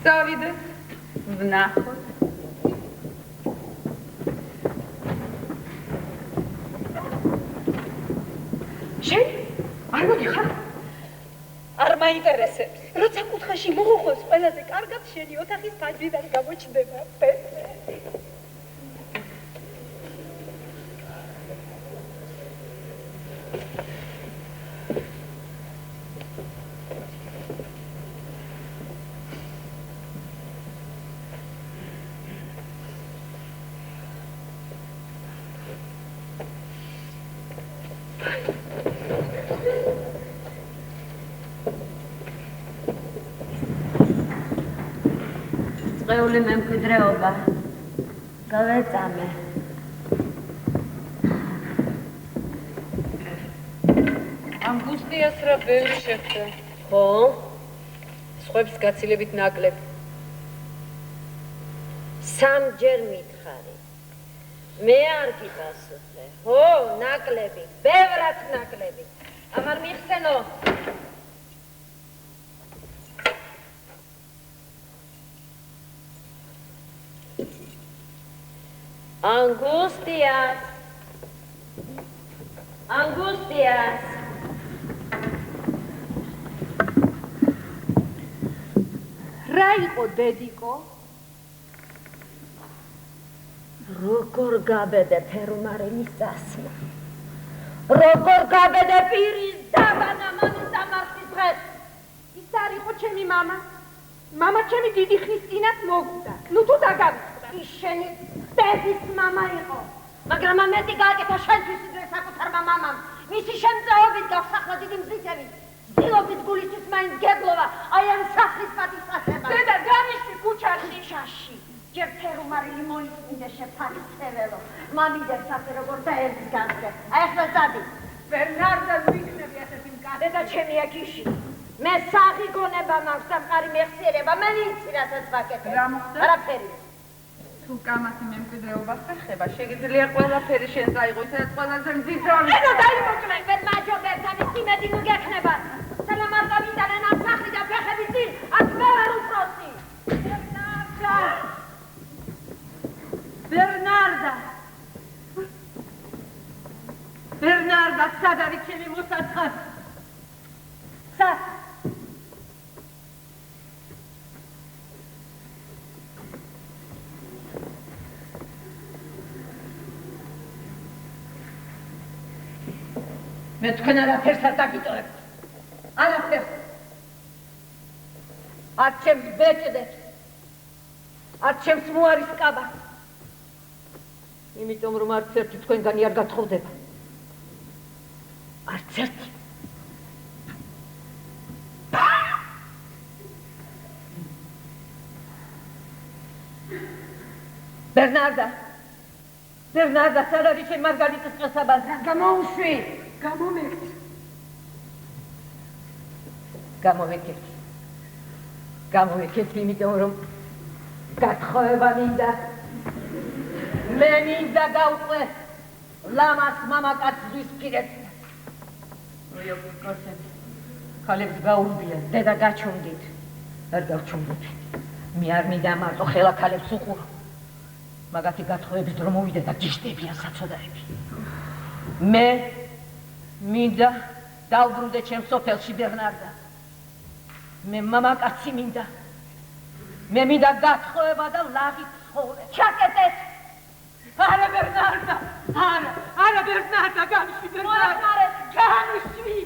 Speaker 4: წავიდეთ, ვნახოთ.
Speaker 2: შენ? არ მოდიხარ? არ მაინტერესებს. როცა კუთხეში მოუხვევს, ყველაზე კარგად შენი ოთახის ფანჯრიდან გამოჩნდება.
Speaker 5: წეული მემკვიდრეობა გავეწამე.
Speaker 4: ანგუსტიას რა ბევრი შეხვდა.
Speaker 5: ხო? სხვებს გაცილებით ნაკლები. სამჯერ მითხარი. მე არ გიპასუხე. ხო, ნაკლები, ბევრად ნაკლები. ამარ მიხსენო. Angustias. Angustias.
Speaker 2: რა იყო დედიკო?
Speaker 5: როგორ გაბედე ფერმარელის დასმა. როგორ გაბედე პირის დაბანა მამის დამარხის დღეს.
Speaker 2: ის არ იყო ჩემი მამა. მამა ჩემი დიდი ხნის წინათ მოკვდა. ნუ თუ დაგავიწყდა.
Speaker 5: ის შენი დედის მამა იყო. მაგრამ ამეთი გააკეთა შენთვის ისე საკუთარმა მამამ. მისი შემწეობით გავსახლა დიდი მზისები. ძილობის გულისთვის მაინც გეგლოვა აი ამ სახლის პატივსაცემად.
Speaker 2: დედა დანიშნი ქუჩაში.
Speaker 5: შაში. ჯერ ფერმარილი მოიწმინდა შეფარისეველო. მამიდებს ასე როგორ დაერდის განსე. აი ახლა ზადი.
Speaker 2: ბერნარდა ვიქნები ასეთი მკაცრი.
Speaker 5: დედა ჩემი აქიში. მე საღი გონება მაქვს სამყარი მეხსიერება. მე ვიცი რასაც ვაკეთებ.
Speaker 4: რა მოხდა?
Speaker 5: არაფერი.
Speaker 4: თუ კამათი მემკვიდრეობას ხება, შეგიძლია ყველაფერი შენ დაიღო, სადაც ყველაზე მძიძავი.
Speaker 5: დედა დაიმოკლე, ვერ მაჯობებთან ის იმედი ნუ გექნება. სანამ არ გავიტანენ ამ სახლიდან ფეხების წინ, აქ მე ვარ უფროსი.
Speaker 2: ბერნარდა. ბერნარდა, სად არის ჩემი მოსაწყალ? სად? მე თქვენ არაფერს არ დაგიტოვებთ. არაფერს. არ ჩემს ბეჭდეთ. არ ჩემს მოარის კაბა. იმიტომ რომ არც ერთი თქვენგანი არ გათხოვდება. არც ერთი. ბერნარდა. ბერნარდა, სად არის შენ მარგალიტის ყესაბაზი? გამოუშვი. გამომექცი. გამოვეკეთ, იმიტომ რომ გათხოვება მინდა. მე მინდა გავყვე ლამას მამაკაც ზღვის პირებს. ქალებს გაურბიათ, დედა გაჩვენდით. არ გავჩვენდით. მე არ მინდა მარტო ხელა ქალებს უყურო. მაგათი გათხოვების დრო მოვიდა და გიშდებიან საწოდაები. მე მინდა დავბრუნდე ჩემს სოფელში ბერნარდა. მე მამაკაცი მინდა. მე მინდა გათხოვება და ლაღი ცხოვრება. ჩაკეტეთ. არა ბერნარდა. არა ბერნარდა, გამშვი ბერნარდა. გამშვი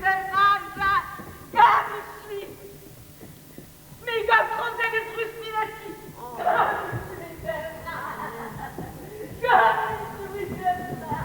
Speaker 2: ბერნარდა. გამშვი. მე გავხონდები ზღვის პირაში. გამშვი ბერნარდა. გამშვი ბერნარდა.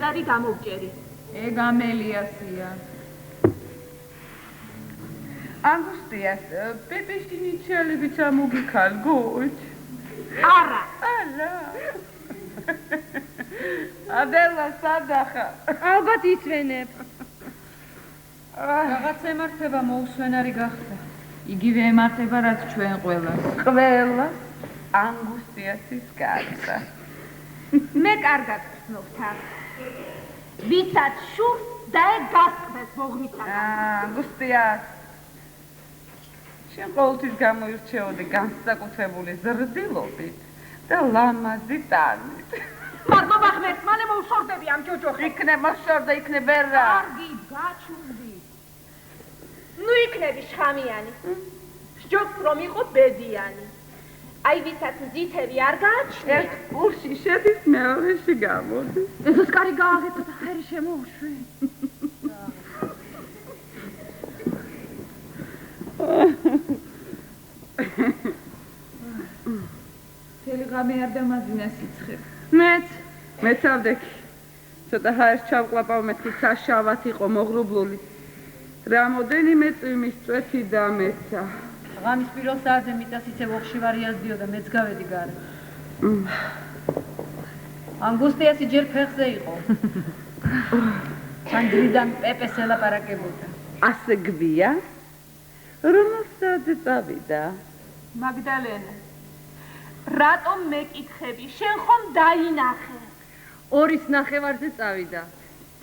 Speaker 2: წარი გამოვჭერი.
Speaker 3: ეგ ამელიასია.
Speaker 4: Angustias, პეპეშინიჩელებიც ამოგიქალგოთ?
Speaker 2: არა.
Speaker 4: არა. ადელა სადახა.
Speaker 2: ალბათ ისვენებ.
Speaker 3: რაღაც ემართება მოუსვენარი გახდა. იგივე ემართება რაც ჩვენ ყველას.
Speaker 4: ყველა Angustias-ის კაცსა.
Speaker 2: მე კარგად ვცნობ თან. ვისაც შურს და ეგ გასწრებს მოგმისაგან.
Speaker 4: Angustias. შენ ყოველთვის გამოირჩეოდი განსაკუთრებული ზრდილობით და ლამაზი ტანით.
Speaker 2: მადლობა ღმერთს, მალე მოუშორდები ამ ჯოჯოხებს.
Speaker 4: იქნებ მოშორდა, იქნებ ვერა.
Speaker 2: კარგი, გაჩუმდი. ნუ იქნები შხამიანი. სჯობს რომ იყო ბედიანი. აი ვისაც მზითები არ გააჩნია.
Speaker 4: ერთ კურსში შედის, მეორეში გამოდის.
Speaker 2: ესეც კარი გააღებდა და ხერი შემოუშვი.
Speaker 3: თელი ღამე არ დამაზინა სიცხე.
Speaker 4: მეც ავდექი. ცოტა ჰაერს ჩავყლაპავ, მეთქი საშავად იყო მოღრუბლული. რამოდენიმე წვიმის წვეთი დამეცა.
Speaker 1: ღამის პირველ საათზე მიწას ისე ოხში ვარიაზდიოდა, მეც გავედი გარე. Angustias ჯერ ფეხზე იყო. ფანჯრიდან პეპეს ელაპარაკებოდა.
Speaker 4: ასე გვია? რომელსაც წავიდა?
Speaker 2: მაგდალენა. რატომ მეკითხები? შენ ხომ დაინახე?
Speaker 4: 2-ის ნახევარზე წავიდა.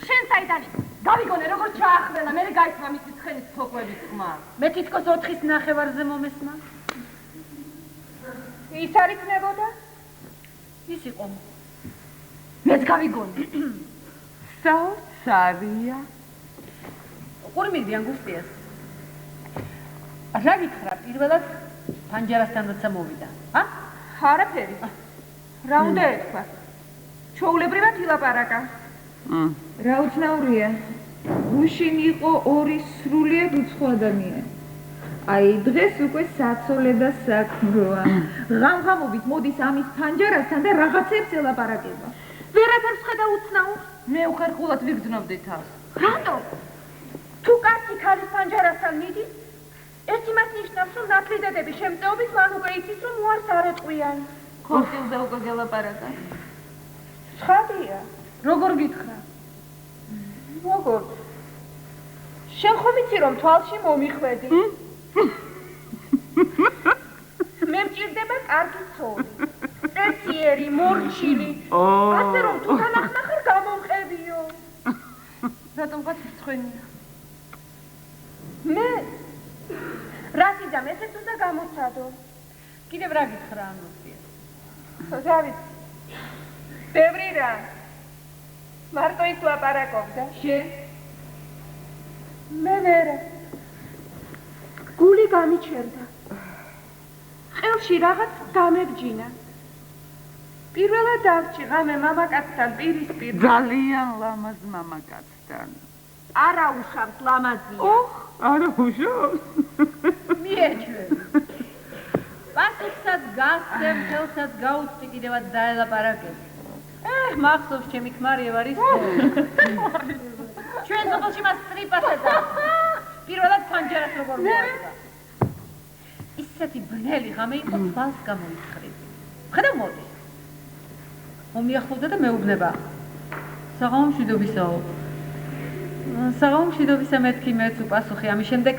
Speaker 2: შენ საიდან გავიგონე როგორ ჩაახმელა, მე გაიცმა მისი ცხენის თოქვების ხმა.
Speaker 1: მე თითქოს 4-ის ნახევარზე მომესმა.
Speaker 2: ის არ იქნებოდა?
Speaker 1: ის იყო.
Speaker 2: მეც გავიგონე.
Speaker 4: საოცარია.
Speaker 1: უყური მიგდი Angustias. რა გითხრა პირველად ფანჯარასთან როცა მოვიდა?
Speaker 2: არაფერი. რა უნდა ეთქვა? ჩვეულებრივად ილაპარაკა.
Speaker 3: რა უცნაურია? გუშინ იყო 2 სრულიად უცხო ადამიანი. აი დღეს უკვე საცოლე და საქმროა. ღამღამობით მოდის ამის ფანჯარასთან და რაღაცებს ელაპარაკება.
Speaker 2: ვერაფერს ხედა უცნაურს.
Speaker 4: მე უხერხულად ვიგრძნობდი თავს.
Speaker 2: რატომ? თუ კაცი ქალის ფანჯარასთან მიდის, ეს იმას ნიშნავს, რომ ნათლიდადების შემწეობით მან უკვე იცის, რომ უარს არ ეტყვიან.
Speaker 3: ხორცილზე უკვე გელაპარაკა.
Speaker 2: ცხადია.
Speaker 1: როგორ გითხრა?
Speaker 2: როგორ? შენ ხომ იცი, რომ თვალში მომიხვედი? მე მჭირდება კარგი ცოლი. წესიერი, მორჩილი. ასე რომ თუ განახნახარ გამომყევიო.
Speaker 3: რატომღაც მწხვენია.
Speaker 2: მე რასიძამ ესეც უნდა გამოცადო.
Speaker 1: კიდევ რა გითხრა Angustias?
Speaker 2: რა ვიცი. ბევრი რა. მარტო ის ლაპარაკობდა.
Speaker 3: შენ
Speaker 2: მე ვერა. გული გამიჩერდა. ყელში რაღაც დამებჯინა. პირველად დავჭი ღამე მამაკაცთან პირისპირ.
Speaker 4: ძალიან ლამაზ მამაკაცთან.
Speaker 2: არა უშავს ლამაზია.
Speaker 4: არა უშავს.
Speaker 1: მიეჩვევი. პასუხსაც გასცემ, ხელსაც გაუწვი, კიდევაც დაელაპარაკებ. მახსოვს ჩემი ქმარი ევარისტე. ჩვენ სოფელში მას სტრიპას ეძახს. პირველად ფანჯარას როგორ მოაწყდა. ისეთი ბნელი ღამე იყო, თვალს გამოიწხრიდი. ხედავ მოდის. მომიახლოვდა და მეუბნება. საღამო მშვიდობისაო. საღამო მშვიდობისა მეთქი მეც უპასუხი. ამის შემდეგ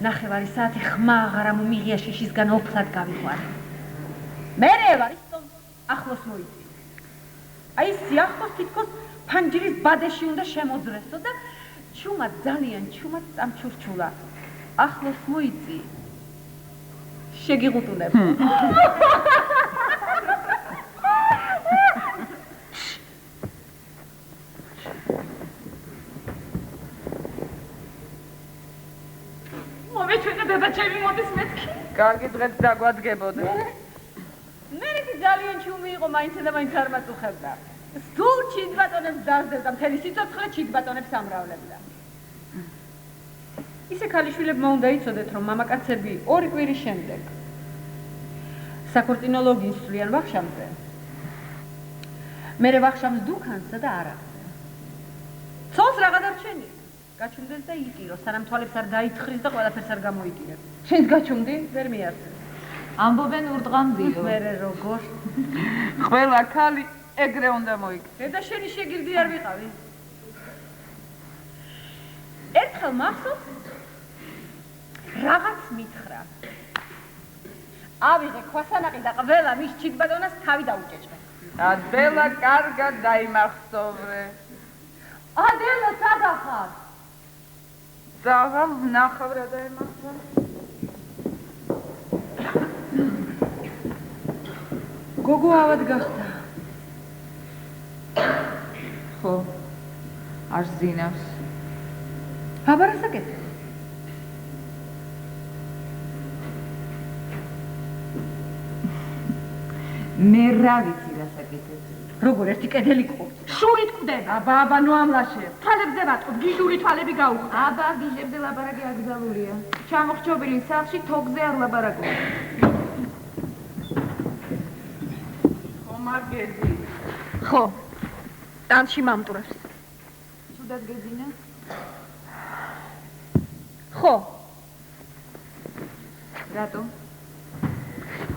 Speaker 1: ნახევარი საათი ხმა აღარა მომიღია შიშისგან ოფლად გავიყვანე. მე ევარისტომ ახლოს მოიწვია. აი სიახლოს თითქოს ფანჯრის ბადეში უნდა შემოძრესო და ჩუმად ძალიან ჩუმად წამჩურჩულა. ახლოს მოიწი. შეგიღუტუნებ. მომეჩვენებება ჩემი მოდის მეთქი.
Speaker 4: კარგი დღეც დაგვადგებოდე.
Speaker 1: მერეთი ძალიან ჩუმი იყო, მაინც და მაინც არ მაწუხებდა. სულ ჩიტბატონებს დაძებდა, მთელი სიცოცხლე ჩიტბატონებს ამრავლებდა. ისე ქალიშვილებმა უნდა იცოდეთ, რომ მამაკაცები 2 კვირის შემდეგ საქორწინო ლოგინს სვლიან ვახშამზე. მერე ვახშამს დუქანსა და არახზე.
Speaker 2: შენი. გაჩუმდეს და იტირო, სანამ თვალებს არ დაითხრის და ყველაფერს არ გამოიტირებს.
Speaker 3: შენს გაჩუმდი?
Speaker 2: ვერ მიარწევ.
Speaker 3: ამბობენ ურდღამდიო.
Speaker 2: მერე როგორ?
Speaker 4: ყველა ქალი ეგრე უნდა მოიქცეს.
Speaker 2: დედა შენი შეგირდი არ ვიყავი. ერთხელ მახსოვს რაღაც მითხრა. ავიღე ქვასანაყი და ყველა მის ჩიტბატონას თავი დაუჭეჭვე.
Speaker 4: ადელა კარგად დაიმახსოვრე.
Speaker 2: ადელა სადახარ?
Speaker 4: დაღა ნახევრა დაიმახსოვრე.
Speaker 2: გოგო ავად გახდა.
Speaker 3: ხო. არ ზინავს.
Speaker 2: აბა რა საკეთე?
Speaker 3: მე რა ვიცი რა საკეთებ.
Speaker 2: როგორ ერთი კედელი ყობს? შურით კვდება. აბა ნუ ამლაშე. თვალებზე ვატყობ, გიჟური თვალები გაუხდა.
Speaker 3: აბა გიჟებზე ლაბარაკი აკრძალულია. ჩამოხრჩობილი სახლში თოგზე არ ლაბარაკობ.
Speaker 4: ხომარ გეძი.
Speaker 2: ხო. ტანში მამტვრებს.
Speaker 3: ცუდად გეძინა?
Speaker 2: ხო.
Speaker 3: რატო?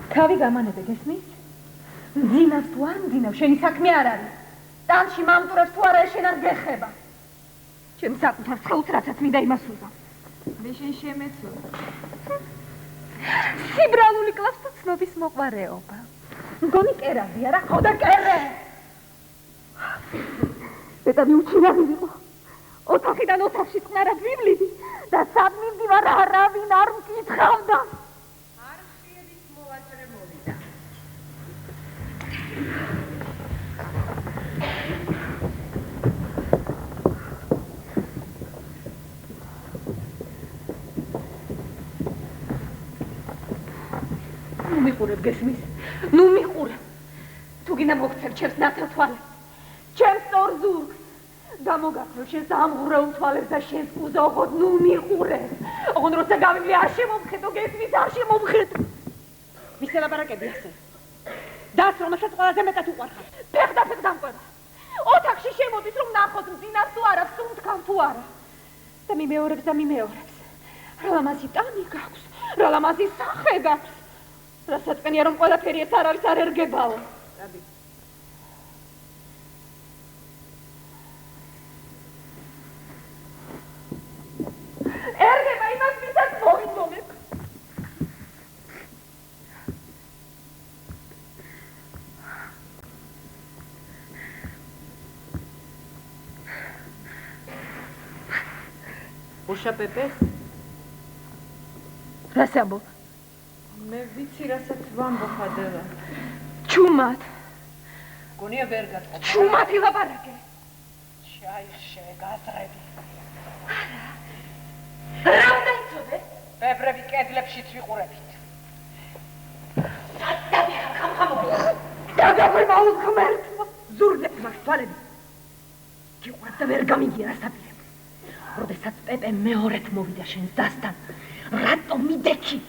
Speaker 2: თავი გამანებე გესმის? მძინავს თუ არ მძინავს, შენი საქმე არ არის. ტანში მამტვრებს თუ არა, შენ არ გეხება. ჩემ საკუთარ სხეულს რასაც მინდა იმას უზავ.
Speaker 3: მე შენ შემეცო.
Speaker 2: სიბრალული კლავს თუ ცნობის მოყვარეობა. მგონი კერადი არა, ხო და კერე. და მიუჩინარი ვიყო. ოთახიდან ოთახში წყნარად ვიბლიდი და სად მივდივარ არავინ არ მკითხავდა. არ შეედის მოვაჭრე მოვიდა. ნუ მიყურებ გესმის? ნუ მიყურებ. თუ გინდა მოგცემ ჩემს ნათელ თვალებს, ჩემს სწორ ზურგს. გამოგაქმნო შენს ამღვრეულ თვალებს და შენს კუზოღოდ, ნუ მიყურებ. ოღონდ როცა გავივლი არ შემომხედო გესმის, არ შემომხედო. მისე ლაბარაკები ასე. დას რომელსაც ყველაზე მეტად უყვარხარ. ფეხ დამყვება. ოთახში შემოდის რომ ნახოთ მძინავს თუ არა, სუნთქავ თუ არა. და მიმეორებს. რა ლამაზი ტანი გაქვს, რა ლამაზი სახე გაქვს. რა საწყენია რომ ყველაფერი ეს არ არის, არ ერგებაო. რაბი. ერგება იმას ვისაც მოვიდომებ. უშა პეპეს? რას ამბობ?
Speaker 3: მე ვიცი რასაც ვამბობ ადელა.
Speaker 2: ჩუმად.
Speaker 1: გონია ვერ გატყობ.
Speaker 2: ჩუმად ილაპარაკე.
Speaker 1: შაიხშე გაზრები.
Speaker 2: რა უნდა იცოდე?
Speaker 1: ბებრები კედლებშიც ვიყურებით.
Speaker 2: სადავიხარ ხამხამობილ. დაგაგვიმაუს ღმერთმა. ზურგებს მაქვს თვალები. გიყვარს და ვერ გამიგია რა საპირე. როდესაც პეპე მეორედ მოვიდა შენს დასთან, რატომ მიდექი?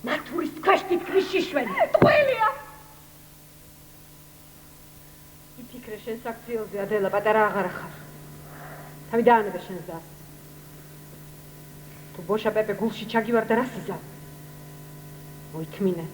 Speaker 2: ნათურის ქვეშ თითქმის შიშველი. ტყუილია. იფიქრე შენს აქციელზე ადელა, პატარა აღარა ხარ. თავი დაანებე შენს დას. თუ ბოშა პეპე გულში ჩაგივარ და რას იზავ? მოითმინე.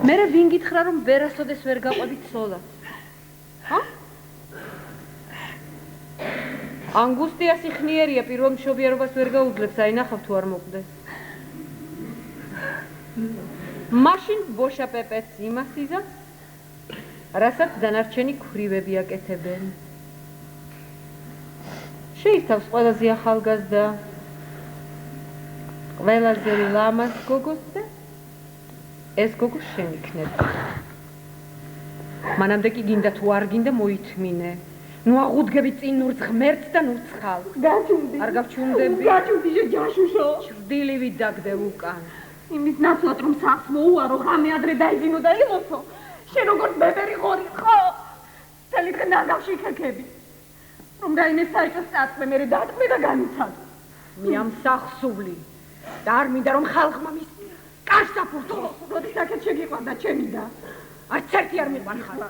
Speaker 2: მერე ვინ გითხრა რომ ვერასოდეს ვერ გაყვებით სოლას? ჰა? ანგუსტიას იხნიერია პირველ მშობიარობას ვერ გაუძლებს, აინახავ თუ არ მოკვდეს. მაშინ ბოშა პეპეც იმას იზამს, რასაც დანარჩენი ქვრივები აკეთებენ. შეიცავს ყველაზე ახალგაზრდა, ყველაზე ლამაზ გოგოს და ეს გოგო შენ იქნება. მანამდე კი გინდა თუ არ გინდა მოითმინე. ნუ აღუდგები წინ ნურც ღმერთს და ნურც ხალხს. გაჩუნდი. არ გავჩუნდები. გაჩუნდი ჯაშუშო. ჭრდილივით დაგდე უკან. იმის ნაცვლად რომ სახლს მოუარო, ღამე ადრე დაიძინო და იმოცო. შენ როგორც ბებერი ღორი ხო? მთელი დღე ნაგავში იქექები. რომ რაიმე საერთოდ წაწმე, მე დატყვე და განიცადო. მე ამ სახსუვლი და არ მინდა რომ ხალხმა მისწია. კაშდაფურთო, როდის აქეთ შეგიყვანდა ჩემი და არც ერთი არ მიყვანხარ.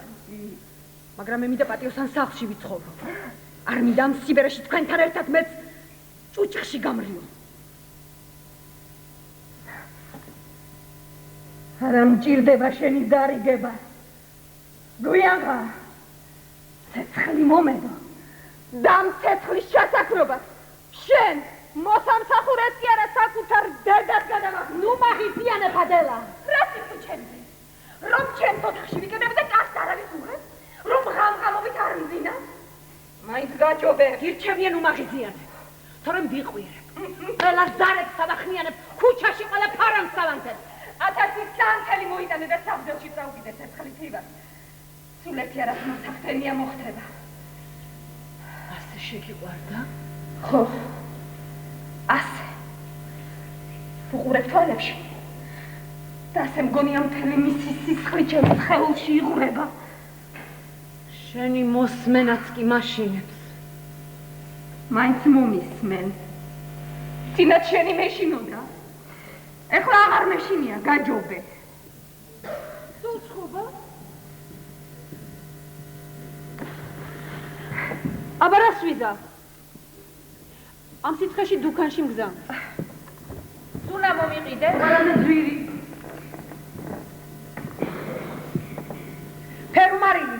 Speaker 2: მაგრამ მე მინდა პატიოსან სახლში ვიცხოვრო. არ მინდა ამ სიბერეში თქვენთან ერთად მეც ჭუჭხში გამრიო. არა მჭირდება შენი დარიგება. გვიანღა ცეცხლი მომედო და ცეცხლის ჩასაქრობა შენ მოსამსახურეს კი არა საკუთარ დედას გადავახ. ნუ მაგიციანებ ადელა. რა თქმა ჩემზე? რომ ჩემ ოთახში ვიკედებ და კაცს არ არის უღებ? რომ ღამღამობით არ მძინა? მაინც გაჯობე, გირჩევიან უმაღიზიანებ. თორემ ვიყვირებ. ყველას დარებს ავახნიანებ, ქუჩაში ყველა ფარანს ავანთებ. 1000 სანთელი მოიტანე და საფძელში წავიდე ცეცხლით ივას. სულ ერთი არას მოსახდენია მოხდება. ასე შეგიყვარდა? ხო. ასე. უყურებ თვალებში. და ასე მგონია მთელი მისი სისხლი ჩემს სხეულში იღვრება. შენი მოსმენაც კი მაშინებს. მაინც მომისმენ. წინათ შენი მეშინოდა. ეხლა აღარ მეშინია, გაჯობე. სულ ცხოვა? აბა რას ვიზა? ამ სიცხეში დუქანში მგზავ. სულა მომიყიდე? ყველანაირ ძვირი. ფერმარილი.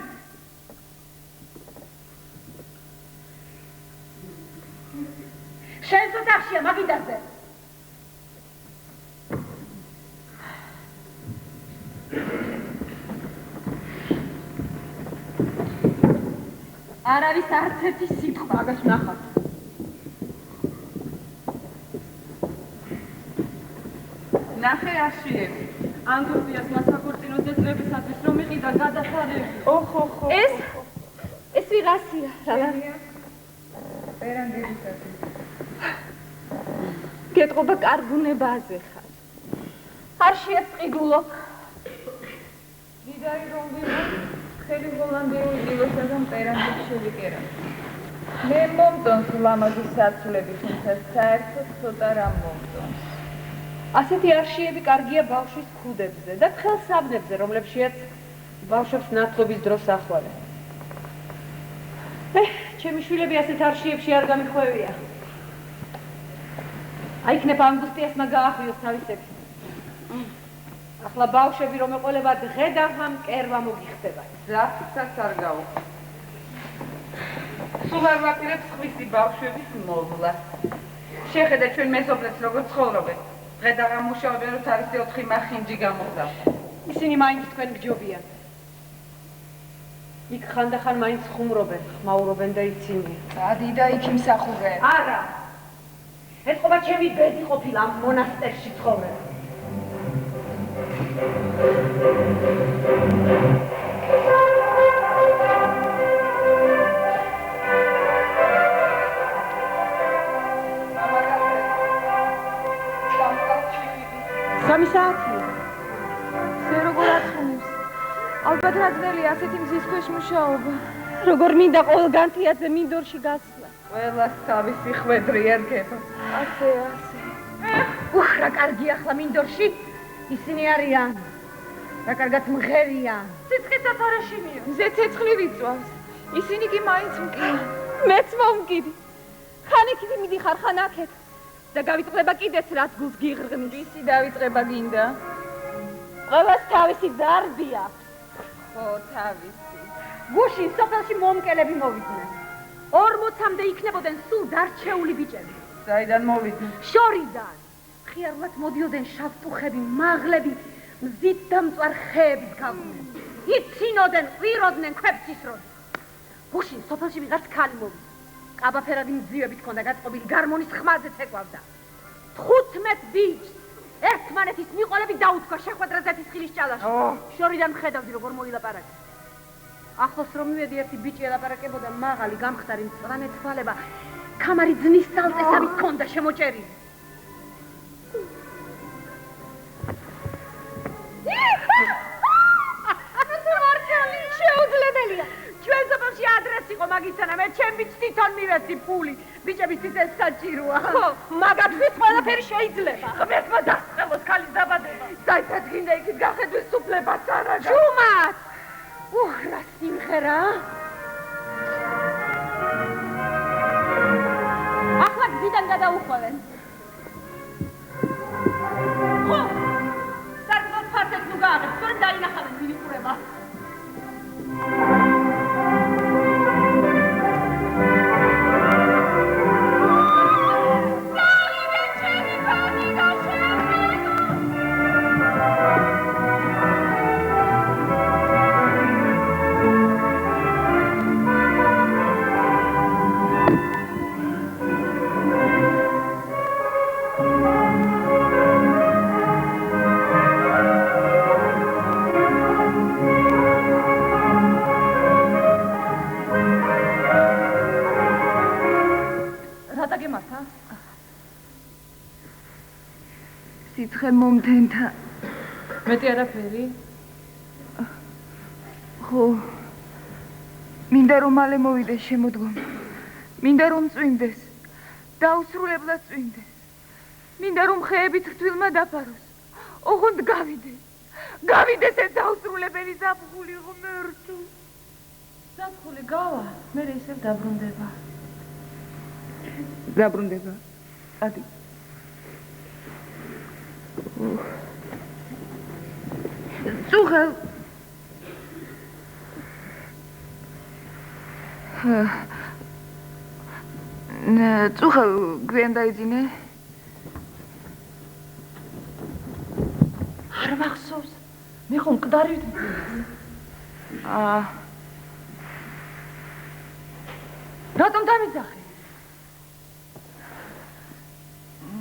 Speaker 2: შენს ოთახშია მაგიდაზე. არ არის არც ერთი სიტყვა, აგას ვნახავთ.
Speaker 3: ნახე არშიები. ანგურდიას მასაკურწინო ძეძლებისათვის რომ იყიდა გადასარევი. ოხ. ეს ვიღაცია, რა? პერანგებისათვის.
Speaker 2: გეტყობა კარგუნებაზე ხარ. არშიებს ყიდულო.
Speaker 3: დიდარი რომ ვიყო, ხელი ჰოლანდიური დილოსაგან პერანგებს შევიკერა. მე მომწონს ლამაზი საცვლები, თუმცა საერთოდ ცოტა რამ მომწონს.
Speaker 2: ასეთი არშიები კარგია ბავშვის ქუდებზე და თხელსაბნებზე, რომლებშიაც ბავშვებს ნათლობის დროს ახვალენ. ჩემი შვილები ასეთ არშიებში არ გამიხვევია. აიქნებ ანგუსტიასმა გაახვიოს თავისები. ახლა ბავშვები რომ ეყოლება დღე და ღამ კერვა მოგიხდება.
Speaker 4: ძაფსაც არ გაუხ. სულ არ ვაპირებ სხვისი ბავშვების მოვლა. შეხედე ჩვენ მეზობლებს როგორ ცხოვრობენ. დღე და ღამ მუშაობენ, რომ თავისი 4 მახინჯი გამოხდა.
Speaker 2: ისინი მაინც თქვენ გჯობიან. იქ ხანდახან მაინც ხუმრობენ, ხმაურობენ და იცინიან.
Speaker 3: დადი და იქ იმსახურენ.
Speaker 2: არა. ეს ყობა ჩემი ბედი ყოფილა ამ მონასტერში ცხოვრება. სამი საათია.
Speaker 3: ზე როგორ აწუნებს? ალბათ რadzელია ასეთი მზის ქვეშ მუშაობა.
Speaker 2: როგორ მინდა ყველგანთიაძე მინდორში გასვლა.
Speaker 4: ყველას თავისი ხვედრი ერგება.
Speaker 3: ასე.
Speaker 2: რა კარგი ახლა მინდორში ისინი არიან. რა კარგად მღერიან. სიცხესაც არ ეშინიო.
Speaker 3: მზე ცეცხლი ვიწვავს. ისინი კი მაინც მკიან.
Speaker 2: მეც მომკიდი. ხან იქით მიდიხარ, ხან აქეთ. და გავიწყდება კიდეც რაც გულს გიღრღნის.
Speaker 3: ისი დავიწყება გინდა?
Speaker 2: ყველას თავისი დარდი აქვს.
Speaker 3: ხო, თავისი.
Speaker 2: გუშინ სოფელში მომკელები მოვიდნენ. 40-მდე იქნებოდნენ სულ დარჩეული ბიჭები.
Speaker 4: საიდან მოვიდნენ?
Speaker 2: შორიდან. ხიარულად მოდიოდნენ შავტუხები, მაღლები, მზით დამწვარ ხეების გაგუნენ. იცინოდნენ, ყვიროდნენ, ქვებს ისროდნენ. გუშინ სოფელში ვიღაც ქალი მოვიდა. კაბაფერადი მძივებით ჰქონდა გაწყობილი, გარმონის ხმაზე ცეკვავდა. 15 ბიჭს ერთმანეთის მიყოლები დაუთქვა შეხვედრა ზეთის ჭალაში. შორიდან ხედავდი როგორ მოილაპარაკე. ახლოს რომ მივედი ერთი ბიჭი ელაპარაკებოდა მაღალი, გამხდარი, მწვანე თვალება. კამარი ძნის წალწესავით ჰქონდა შემოჭერილი. მანქანა, მე ჩემი თვითონ მივეცი ფული. ბიჭებისთვის ეს საჭიროა. ხო, მაგათთვის ყველაფერი შეიძლება. ღმერთმა დასწრებოს ქალის დაბადება. საერთოდ გინდა იქით გახედვის სუფლებაც არ აქვს. ჩუმად! რა სიმღერა? ახლა გზიდან გადაუხვალენ. ხო, სარკმელს ფართედ ნუ გააღებ, სწორედ დაინახავენ ვინ იყურება.
Speaker 3: სიცხე მომდენთა.
Speaker 2: მეტი არაფერი?
Speaker 3: ხო. მინდა რომ მალე მოვიდეს შემოდგომა. მინდა რომ წვიმდეს. დაუსრულებლად წვიმდეს. მინდა რომ ხეები თრთვილმა დაფაროს. ოღონდ გავიდეს. გავიდეს ეს დაუსრულებელი ზაფხული ღმერთო.
Speaker 2: ზაფხული გავა, მე ისევ დაბრუნდება.
Speaker 3: დაბრუნდება. ადი. Წუხელ. წუხელ გვიან დაიძინე.
Speaker 2: არ მახსოვს. მე ხომ მკვდარი ვით. რატომ დამიძახე?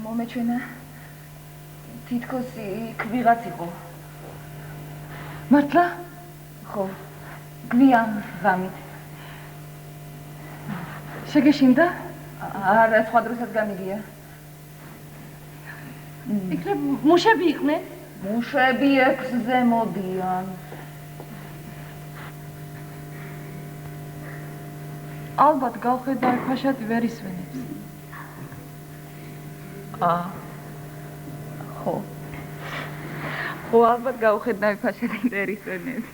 Speaker 3: მომეჩვენა. თითქოს იქ ვიღაც იყო. მართლა? ხო. გვიან ღამით.
Speaker 2: შეგეშინდა?
Speaker 3: არა, სხვა დროსაც გამიგია.
Speaker 2: იქნებ მუშები იყვნენ?
Speaker 3: მუშები 6-ზე მოდიან.
Speaker 2: ალბათ გავხედავ ფაშატი ვერ ისვენებს.
Speaker 3: ხო. ხო, ალბათ გავხედავ ფაშატი ვერ ისვენებს.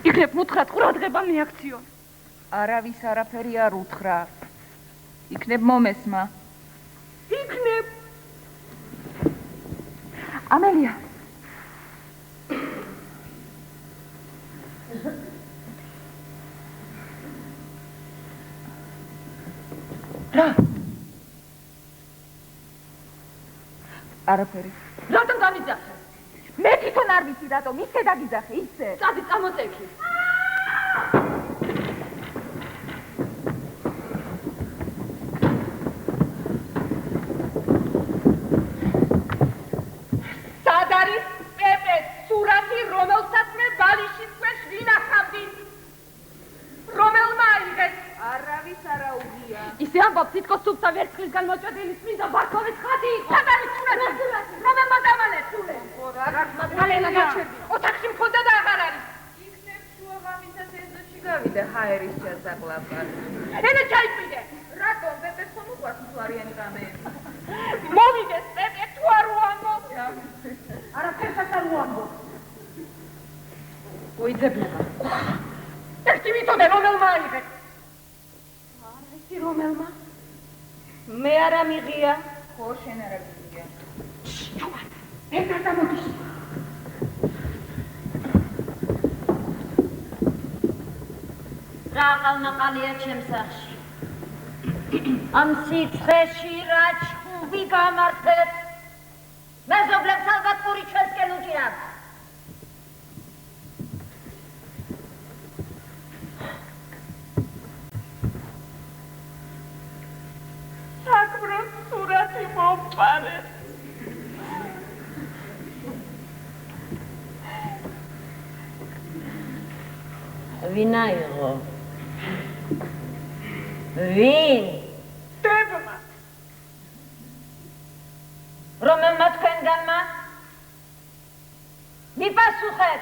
Speaker 2: იქნებ უთხრათ ყურადღება მიაქციო.
Speaker 3: არავის არაფერი არ უთხრა. იქნებ მომესმა.
Speaker 2: იქნებ.
Speaker 3: ამელია. რა? არაფერი.
Speaker 2: რატომ დამიძახე?
Speaker 3: მე თვითონ არ ვიცი რატომ, ისე დაგიძახე, ისე.
Speaker 2: წადი წამოწევი.
Speaker 1: სად არის პეპეს სურათი, რომელსაც მე ბალიშის ქვეშ ვინახავდი? რომელმა აიღეს?
Speaker 3: არავის არ აუღია.
Speaker 2: ისე ამბობ თითქოს სუფთა ვერცხლისგან მოჭედილი წმინდა ბარქოვის ხატი იყო.
Speaker 1: სად არის სურათი? რომელმა დამალეს სულე? მალენა გაჩერდი. ოთახში მქონდა და აღარ არის.
Speaker 3: იქნებ შუა ღამისას ეზოში გავიდა ჰაერის ჩასაყლაპად.
Speaker 1: ენა ჩაიწვიდე.
Speaker 3: რატომ პეპეს ხომ უყვარს მთვარიანი ღამეები?
Speaker 1: მოვიდეს პეპე თუ არ უამბობ. არაფერსაც არ უამბობ.
Speaker 2: უიძებნება.
Speaker 1: ერთი ვიცოდე რომელმა აიღეს.
Speaker 2: ისი რომელმა?
Speaker 1: მე არ ამიღია.
Speaker 3: ხო, შენ არ აგიგია.
Speaker 1: ეს არ დამოდის.
Speaker 5: რა ყალნაყალია ჩემს სახში. ამ სიცხეში რა ჩხუბი გამართეთ. მეზობლებს ალბათ პური ჩვენსკენ უჭირავს.
Speaker 1: საქმროს სურათი მომყარე.
Speaker 5: ვინ აიღო? ვინ?
Speaker 1: დებმა.
Speaker 5: რომელმა თქვენგანმა? მიპასუხეთ.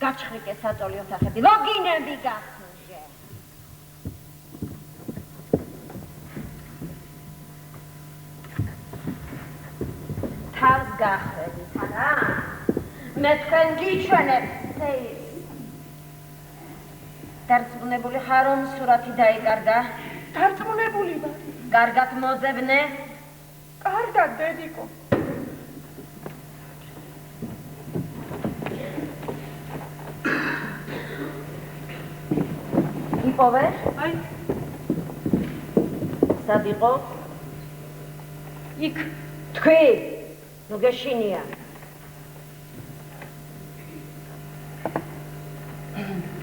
Speaker 5: გაჩხრიკე. მანიკე საწოლი ოთახები. ლოგინები გახსნჟე. თავს გახვედით, არა? მე თქვენ გიჩვენებ სეის. დარწმუნებული ხარ, რომ სურათი დაიკარგა?
Speaker 2: დარწმუნებული ვარ.
Speaker 5: კარგად მოზებნე?
Speaker 2: კარგად, დედიკო.
Speaker 5: იპოვე?
Speaker 2: აი,
Speaker 5: სად იყო?
Speaker 2: იქ.
Speaker 5: თქვი, ნუ გეშინია.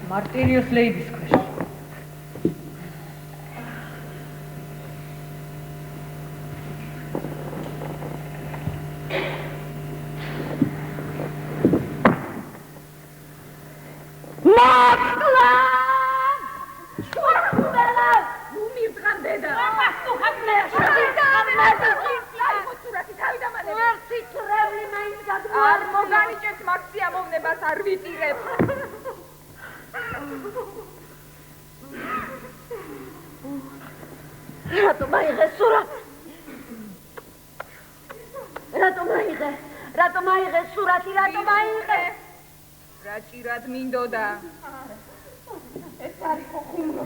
Speaker 2: მარტირიოს ლეიბის ქვეშ.
Speaker 3: რაჭირად მინდოდა.
Speaker 2: ეს არის ხუმრო.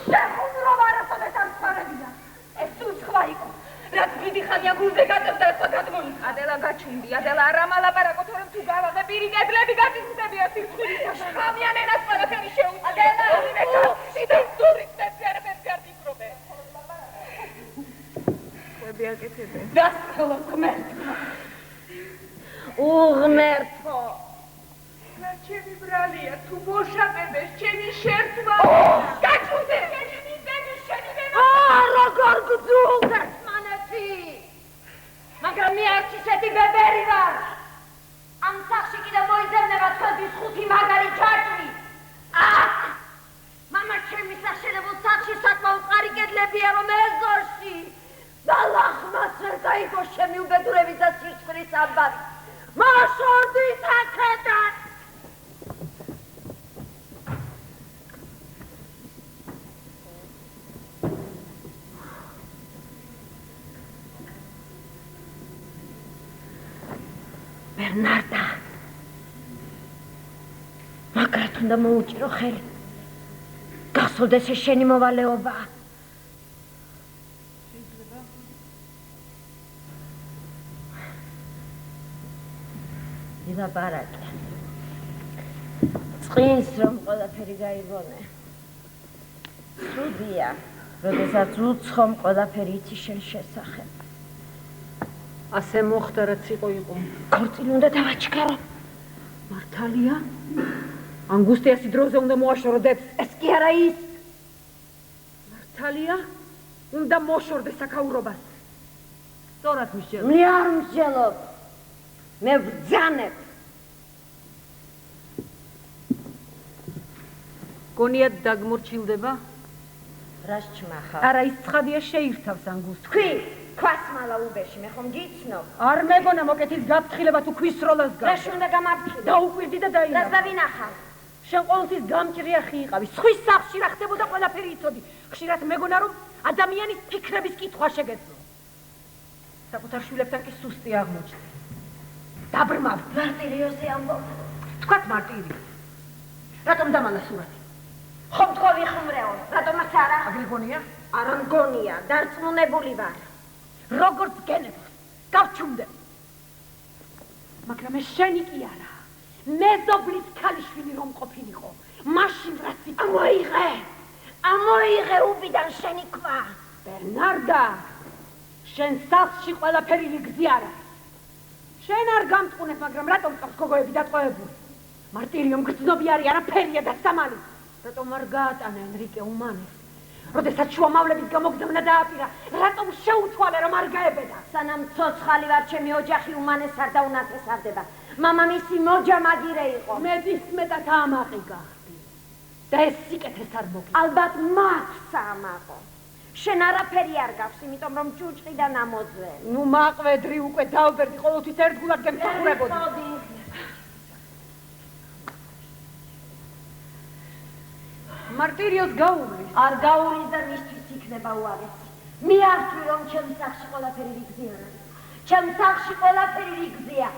Speaker 2: შეხუმრო არასოდეს არ სვარებია. ეს უცხვა იყო. რაც დიდი ხანია გულზე გაწევდა ეს გადმოიცა.
Speaker 3: ადელა გაჩუნდი, ადელა არ ამალაპარაკო, თორემ თუ გავაღე პირი კედლები გაგიზმდებია სირცხვილისა.
Speaker 2: ამიან ენას ყველაფერი შეუძლია.
Speaker 3: ადელა
Speaker 2: სიტუაციური სპეციალისტებს გაგიწრობე.
Speaker 3: ხვები აკეთებენ.
Speaker 2: დასწრებო ღმერთო.
Speaker 5: უღმერთო.
Speaker 3: ჩემი ბრალია, თუ მოშაპებეს, ჩემი შერთვა.
Speaker 2: გაჩუნდე.
Speaker 5: როგორ გძულდეს მანეთი? მაგრამ მე არც ისეთი ბებერი ვარ. ამ სახში კიდე მოიძებნება თქვენთვის 5 მაგარი ჩარტვი. აქ! მამა ჩემი საშენებულ სახში საკმაოდ მყარი კედლებია, რომ ეზოში. ბალახმაც ვერ გაიგო ჩემი უბედურების და სირცხვილის ამბავი. მოშორდით აქედან! ბერნარდა, მაგრად უნდა მოუჭირო ხელი. გახსოვდეს ეს შენი მოვალეობა. ილაპარაკე. წყინს რომ ყველაფერი გაიგონე. ცუდია, როდესაც უცხომ ყველაფერი იცი შენ შესახებ.
Speaker 2: ასე მოხდა, რაც იყო.
Speaker 5: ქორწილი უნდა დავაჩქარო.
Speaker 2: მართალია? ანგუსტიასი დროზე უნდა მოაშორო დებს.
Speaker 5: ეს კი არა ის.
Speaker 2: მართალია? უნდა მოშორდე საქაურობას. სწორად მისჯელო.
Speaker 5: მე არ მსჯელობ. მე ვბრძანებ.
Speaker 2: გონიათ დაგმორჩილდება?
Speaker 5: რას ჩმახავ?
Speaker 2: არა, ის ცხადია შეირთავს ანგუსტს.
Speaker 5: თქვი, ქვასმალა უბეში, მე ხომ გიცნობ?
Speaker 2: არ მეგონა მოკეთის გაფრთხილება თუ ქვის როლას
Speaker 5: რა
Speaker 2: გავს.
Speaker 5: შუნდა გამაფრთხილო?
Speaker 2: დაუკვირდი და
Speaker 5: რას
Speaker 2: დაინახე.
Speaker 5: დავინახავ?
Speaker 2: შენ ყოველთვის გამჭრიახი იყავი. სხვის სახლში რა ხდებოდა ყველაფერი იცოდი. ხშირად მეგონა რომ ადამიანის ფიქრების კითხვა შეგეძლო. საკუთარ შვილებთან კი სუსტი აღმოჩნდა. დაბრმავ.
Speaker 5: მარტირიოსი ამბობ.
Speaker 2: თქვათ მარტირი. რატომ დამალა სურათი?
Speaker 5: ხომ თქო ვიხუმრეო, რატომაც არა?
Speaker 2: აგრე გონია?
Speaker 5: არა მგონია, დარწმუნებული ვარ.
Speaker 2: როგორც გენებს, გავჩუმდე. მაგრამ ეს შენი კი არა. მეზობლის ქალიშვილი რომ ყოფილიყო, მაშინ რაც იყო.
Speaker 5: ამოიღე უბიდან შენი ქვა.
Speaker 2: ბერნარდა, შენ სახლში ყველაფერი რიგზი არა. შენ არ გამწყუნებ, მაგრამ რატომ წავს გოგოები დატყვევებული? მარტირიომ გრძნობი არის, არაფერია და სამალი. რატომ არ გაატანა ენრიკე უმანეს? როდესაც შუამავლების გამოგზავნა დააპირა, რატომ შეუთვალე რომ არ გაებედა?
Speaker 5: სანამ ცოცხალი ვარ, ჩემი ოჯახი უმანეს არ დაუნათესავდება. მამამისი მოჯამაგირე იყო.
Speaker 2: მეტისმეტად ამაყი გახდი. და ეს სიკეთეს არ მოგი.
Speaker 5: ალბათ მაქვს ამაყო. შენ არაფერი არ გაქვს, იმიტომ რომ ჭუჭყიდან ამოძვე.
Speaker 2: ნუ მაყვედრი უკვე დავბერდი, ყოველთვის ერთგულად გემსახურებოდი. მარტირიოს გაუვლის.
Speaker 5: არ გაუვლის და მისთვის იქნება უარესი. მე არ ვთვლი რომ ჩემს სახლში ყველაფერი რიგზია არის. ჩემს სახლში ყველაფერი რიგზია.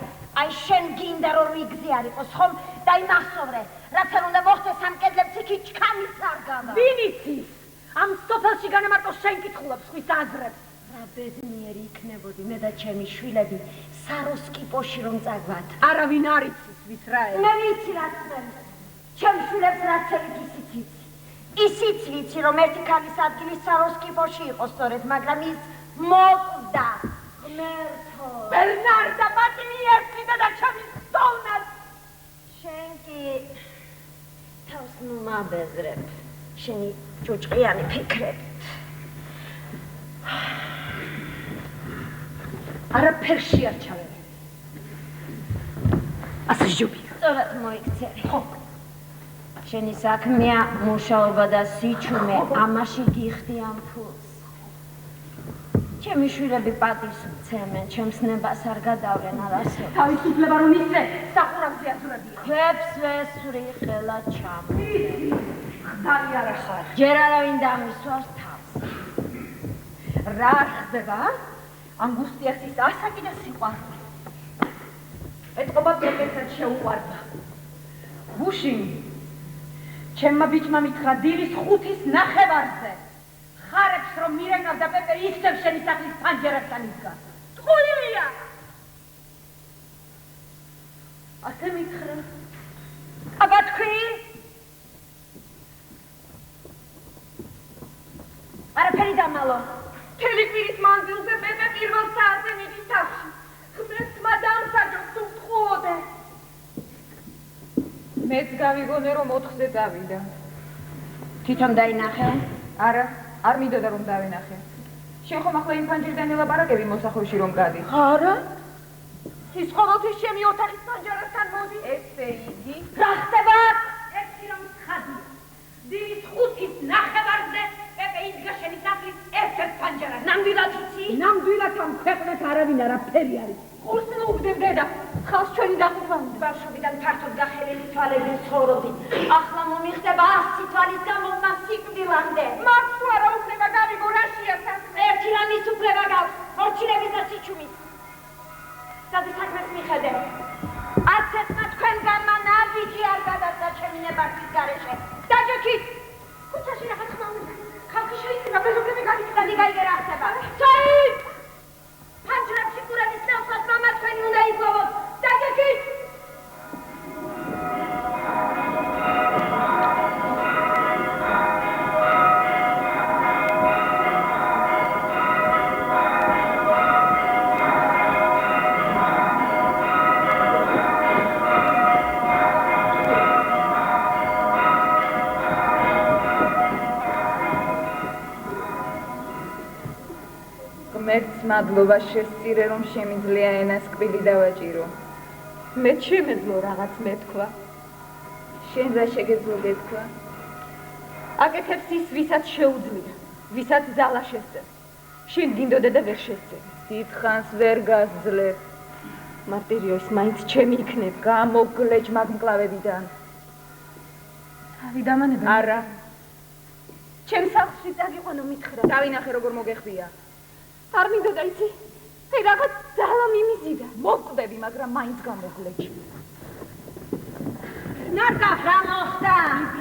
Speaker 5: აი შენ გინდა რომ რიგზი არ იყოს ხომ? დაიმახსოვრე. რაც არ უნდა მოხდეს ამ კედლებს იქ ჩქამის არ გავა.
Speaker 2: ვინ იცის? ამ სოფელში განამარტო შენ კითხულობ სხვის აზრებს.
Speaker 5: რა ბედნიერი იქნებოდი მე და ჩემი შვილები საროსკიპოში რომ წაგვათ.
Speaker 2: არავინ არ იცის ვის რა ელს.
Speaker 5: მე ვიცი რაც წერს. ჩემს შვილებს რაც წერით ისიც ვიცი. ისიც ვიცი რომ ერთი ქალის ადგილი საროსკიპოში იყო სწორედ, მაგრამ ის მოკვდა. ღმერთო.
Speaker 2: ბერნარდა პატიერი და ჩემი სტოლნად.
Speaker 5: შენ კი თავს ნუ მაბეზრებ. შენი ჭუჭყიანი ფიქრებით.
Speaker 2: არაფერ შეარჩევენ. ასე ჟუბია.
Speaker 5: სწორად მოიქცევი. ხო. შენი საქმეა მუშაობა და სიჩუმე, ამაში გიხდი ამ ფულს. ჩემი შვილები პატივს უცემენ, ჩემს ნებას არ გადავლენ არასოდეს.
Speaker 2: თავისუფლება რომ ისე სახურავზე აზრებია.
Speaker 5: ქვებს ვესვრი ხელა ჩამო.
Speaker 2: ხდარი არ ახარ.
Speaker 5: ჯერ არავინ დამისვარს თავს.
Speaker 2: რა ხდება? ანგუსტიასის ასაკი და სიყვარული. ეთყობა პროფესორ შეუყვარდა. გუშინ ჩემმა ბიჭმა მითხრა დილის 5-ის ნახევარზე. ხარებს რომ მირეკავ და პეპე იქცევ შენი სახლის პანჯერასთან იდგა. ტყუილია! ასე მითხრა. აბა თქვი?
Speaker 5: არაფერი დამალო.
Speaker 2: მთელი კვირის მანძილზე პეპე პირველ საათზე მიდის სახლში. ღმერთმა დამსაჯო თუ ვთხოვოდე.
Speaker 3: მეც გავიგონე რომ 4-ზე დავიდა.
Speaker 5: თვითონ დაინახე?
Speaker 3: არა, არ მინდოდა რომ დავინახე. შენ ხომ ახლა იმ პანჯერიდან ელაპარაკები მოსახლეში რომ გადი.
Speaker 2: არა? ის ყოველთვის ჩემი ოთახის პანჯერასთან მოდის.
Speaker 3: ესე იგი,
Speaker 2: რა ხდება? ერთი რომ ცხადია. დილის 5-ის ნახევარზე პეპე იდგა შენი სახლის ერთ-ერთ პანჯერასთან.
Speaker 5: ნამდვილად იცი?
Speaker 2: ნამდვილად ამ ქვეყნად არავინ არაფერი არის. ყურს უგდებდე და ხალხს ჩვენი დაყოფა უნდა.
Speaker 5: ბავშვობიდან ფართოდ გახელილი თვალები ცხოვრობდი. ახლა მომიხდება 100 თვალის გამო მას სიკვდილამდე.
Speaker 2: მას თუ არა უფლება გავიგო რაშია საქმე.
Speaker 5: ერთი რამის უფლება გაქვს, ხორჩილების და სიჩუმის. სადი საქმეს მიხედე. არც ერთმა თქვენგანმა ნაბიჯი არ გადასცა ჩემი ნებართვის გარეშე. დაჯექით! ქუჩაში რაღაც ხმა უნდა. ხალხი შეიძლება ბეზობლები გაიქცა. გაიგე რა ხდება. საით! პანჯრებში ყურების ნაცვლად მამა თქვენი უნდა იგლოვოთ. დაჯექით!
Speaker 3: ღმერთს მადლობა შესწირე რომ შემიძლია ენას კბილი დავაჭირო.
Speaker 2: მე შემეძლო რაღაც მეთქვა.
Speaker 3: შენ რა შეგეძლო გეთქვა?
Speaker 2: აკეთებს ის, ვისაც შეუძლია, ვისაც ძალა შესწევს. შენ გინდოდა და ვერ შესწევ.
Speaker 3: დიდხანს ვერ გასძლებ.
Speaker 2: მარტირიო ის მაინც ჩემი იქნება.
Speaker 3: გამოგლეჯ მაგმკლავებიდან.
Speaker 2: თავი დამანება.
Speaker 3: არა,
Speaker 2: ჩემ სახლში წაგიყვანო მითხრა.
Speaker 3: დავინახე როგორ მოგეხბია.
Speaker 2: არ მინდოდა იცი? აი რაღაც ძალა მიმიზიდა. მოკვდები, მაგრამ მაინც გამოგლეჯ. ნარდა
Speaker 5: რა მოხდა?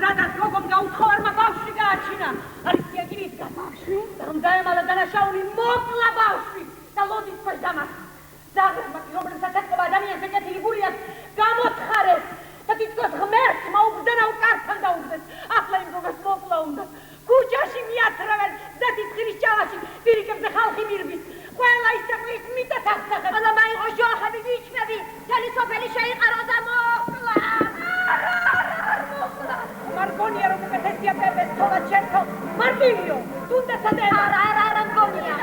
Speaker 2: რადგან გოგომ გაუთხოვარმა ბავშვი გააჩინა. არის სიაგირისგა. ბავშვი? დამდაემალა დანაშაული მოკლა ბავშვი და ლოდის ქვეშ დამარხა. ზაღერმა კი რომელსაც ეთქობა ადამიანს ეკეთილი გული აქვს გამოთხარეს და თითქოს ღმერთს მოუგზავნო კართან დაუგდეს. ახლა იმ გოგას მოკლა უნდა. ქუჩაში მიათრავენ ზეთისხილის ჭალაში პირიქებზე ხალხი მირბის. ყველა ისწავლის მიტა თახსახებს.
Speaker 5: ყველა მაიღო შოახები ბიჭები. თელი სოფელი შეიყარო და მოხლა.
Speaker 2: მარგონია რომ უკეთესია პეპეს თოლა ჩემთო. მარტივიო, თუნდაც ადელა.
Speaker 5: არა მგონია.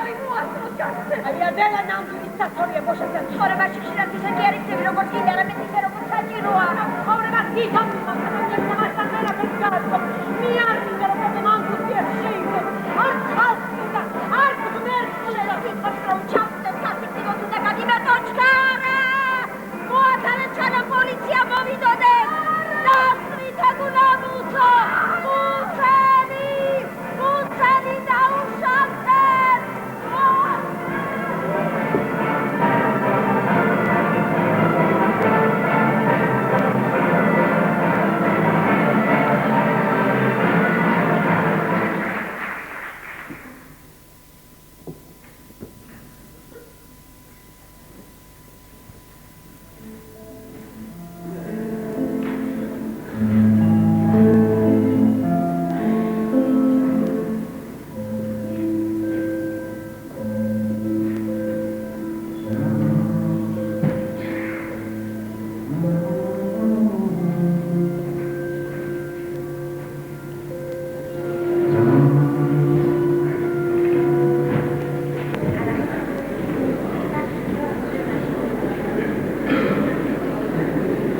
Speaker 2: აი ადელა ნამდვილი სათორია ბოშაძე.
Speaker 5: ცხოვრებაში ხშირად ისეთი არის ცები, როგორც კიდე არამედ ისე როგორც საჭიროა.
Speaker 2: ცხოვრება თვითონ მიმოხდება მასთან ვერაფერს გააწყო. მე არ მინდა რომ პეპე მანგუსტიას შეიგოს. არც ხალხს უნდა, არც ღმერთს უნდა.
Speaker 5: თვითონ რომ ჩავწევ სასიკვდილოდ უნდა გადიმეტო ჩქარა. მოათავე ჩანა პოლიცია მოვიდოდე. დასვით აგუნამუცო. მუცო.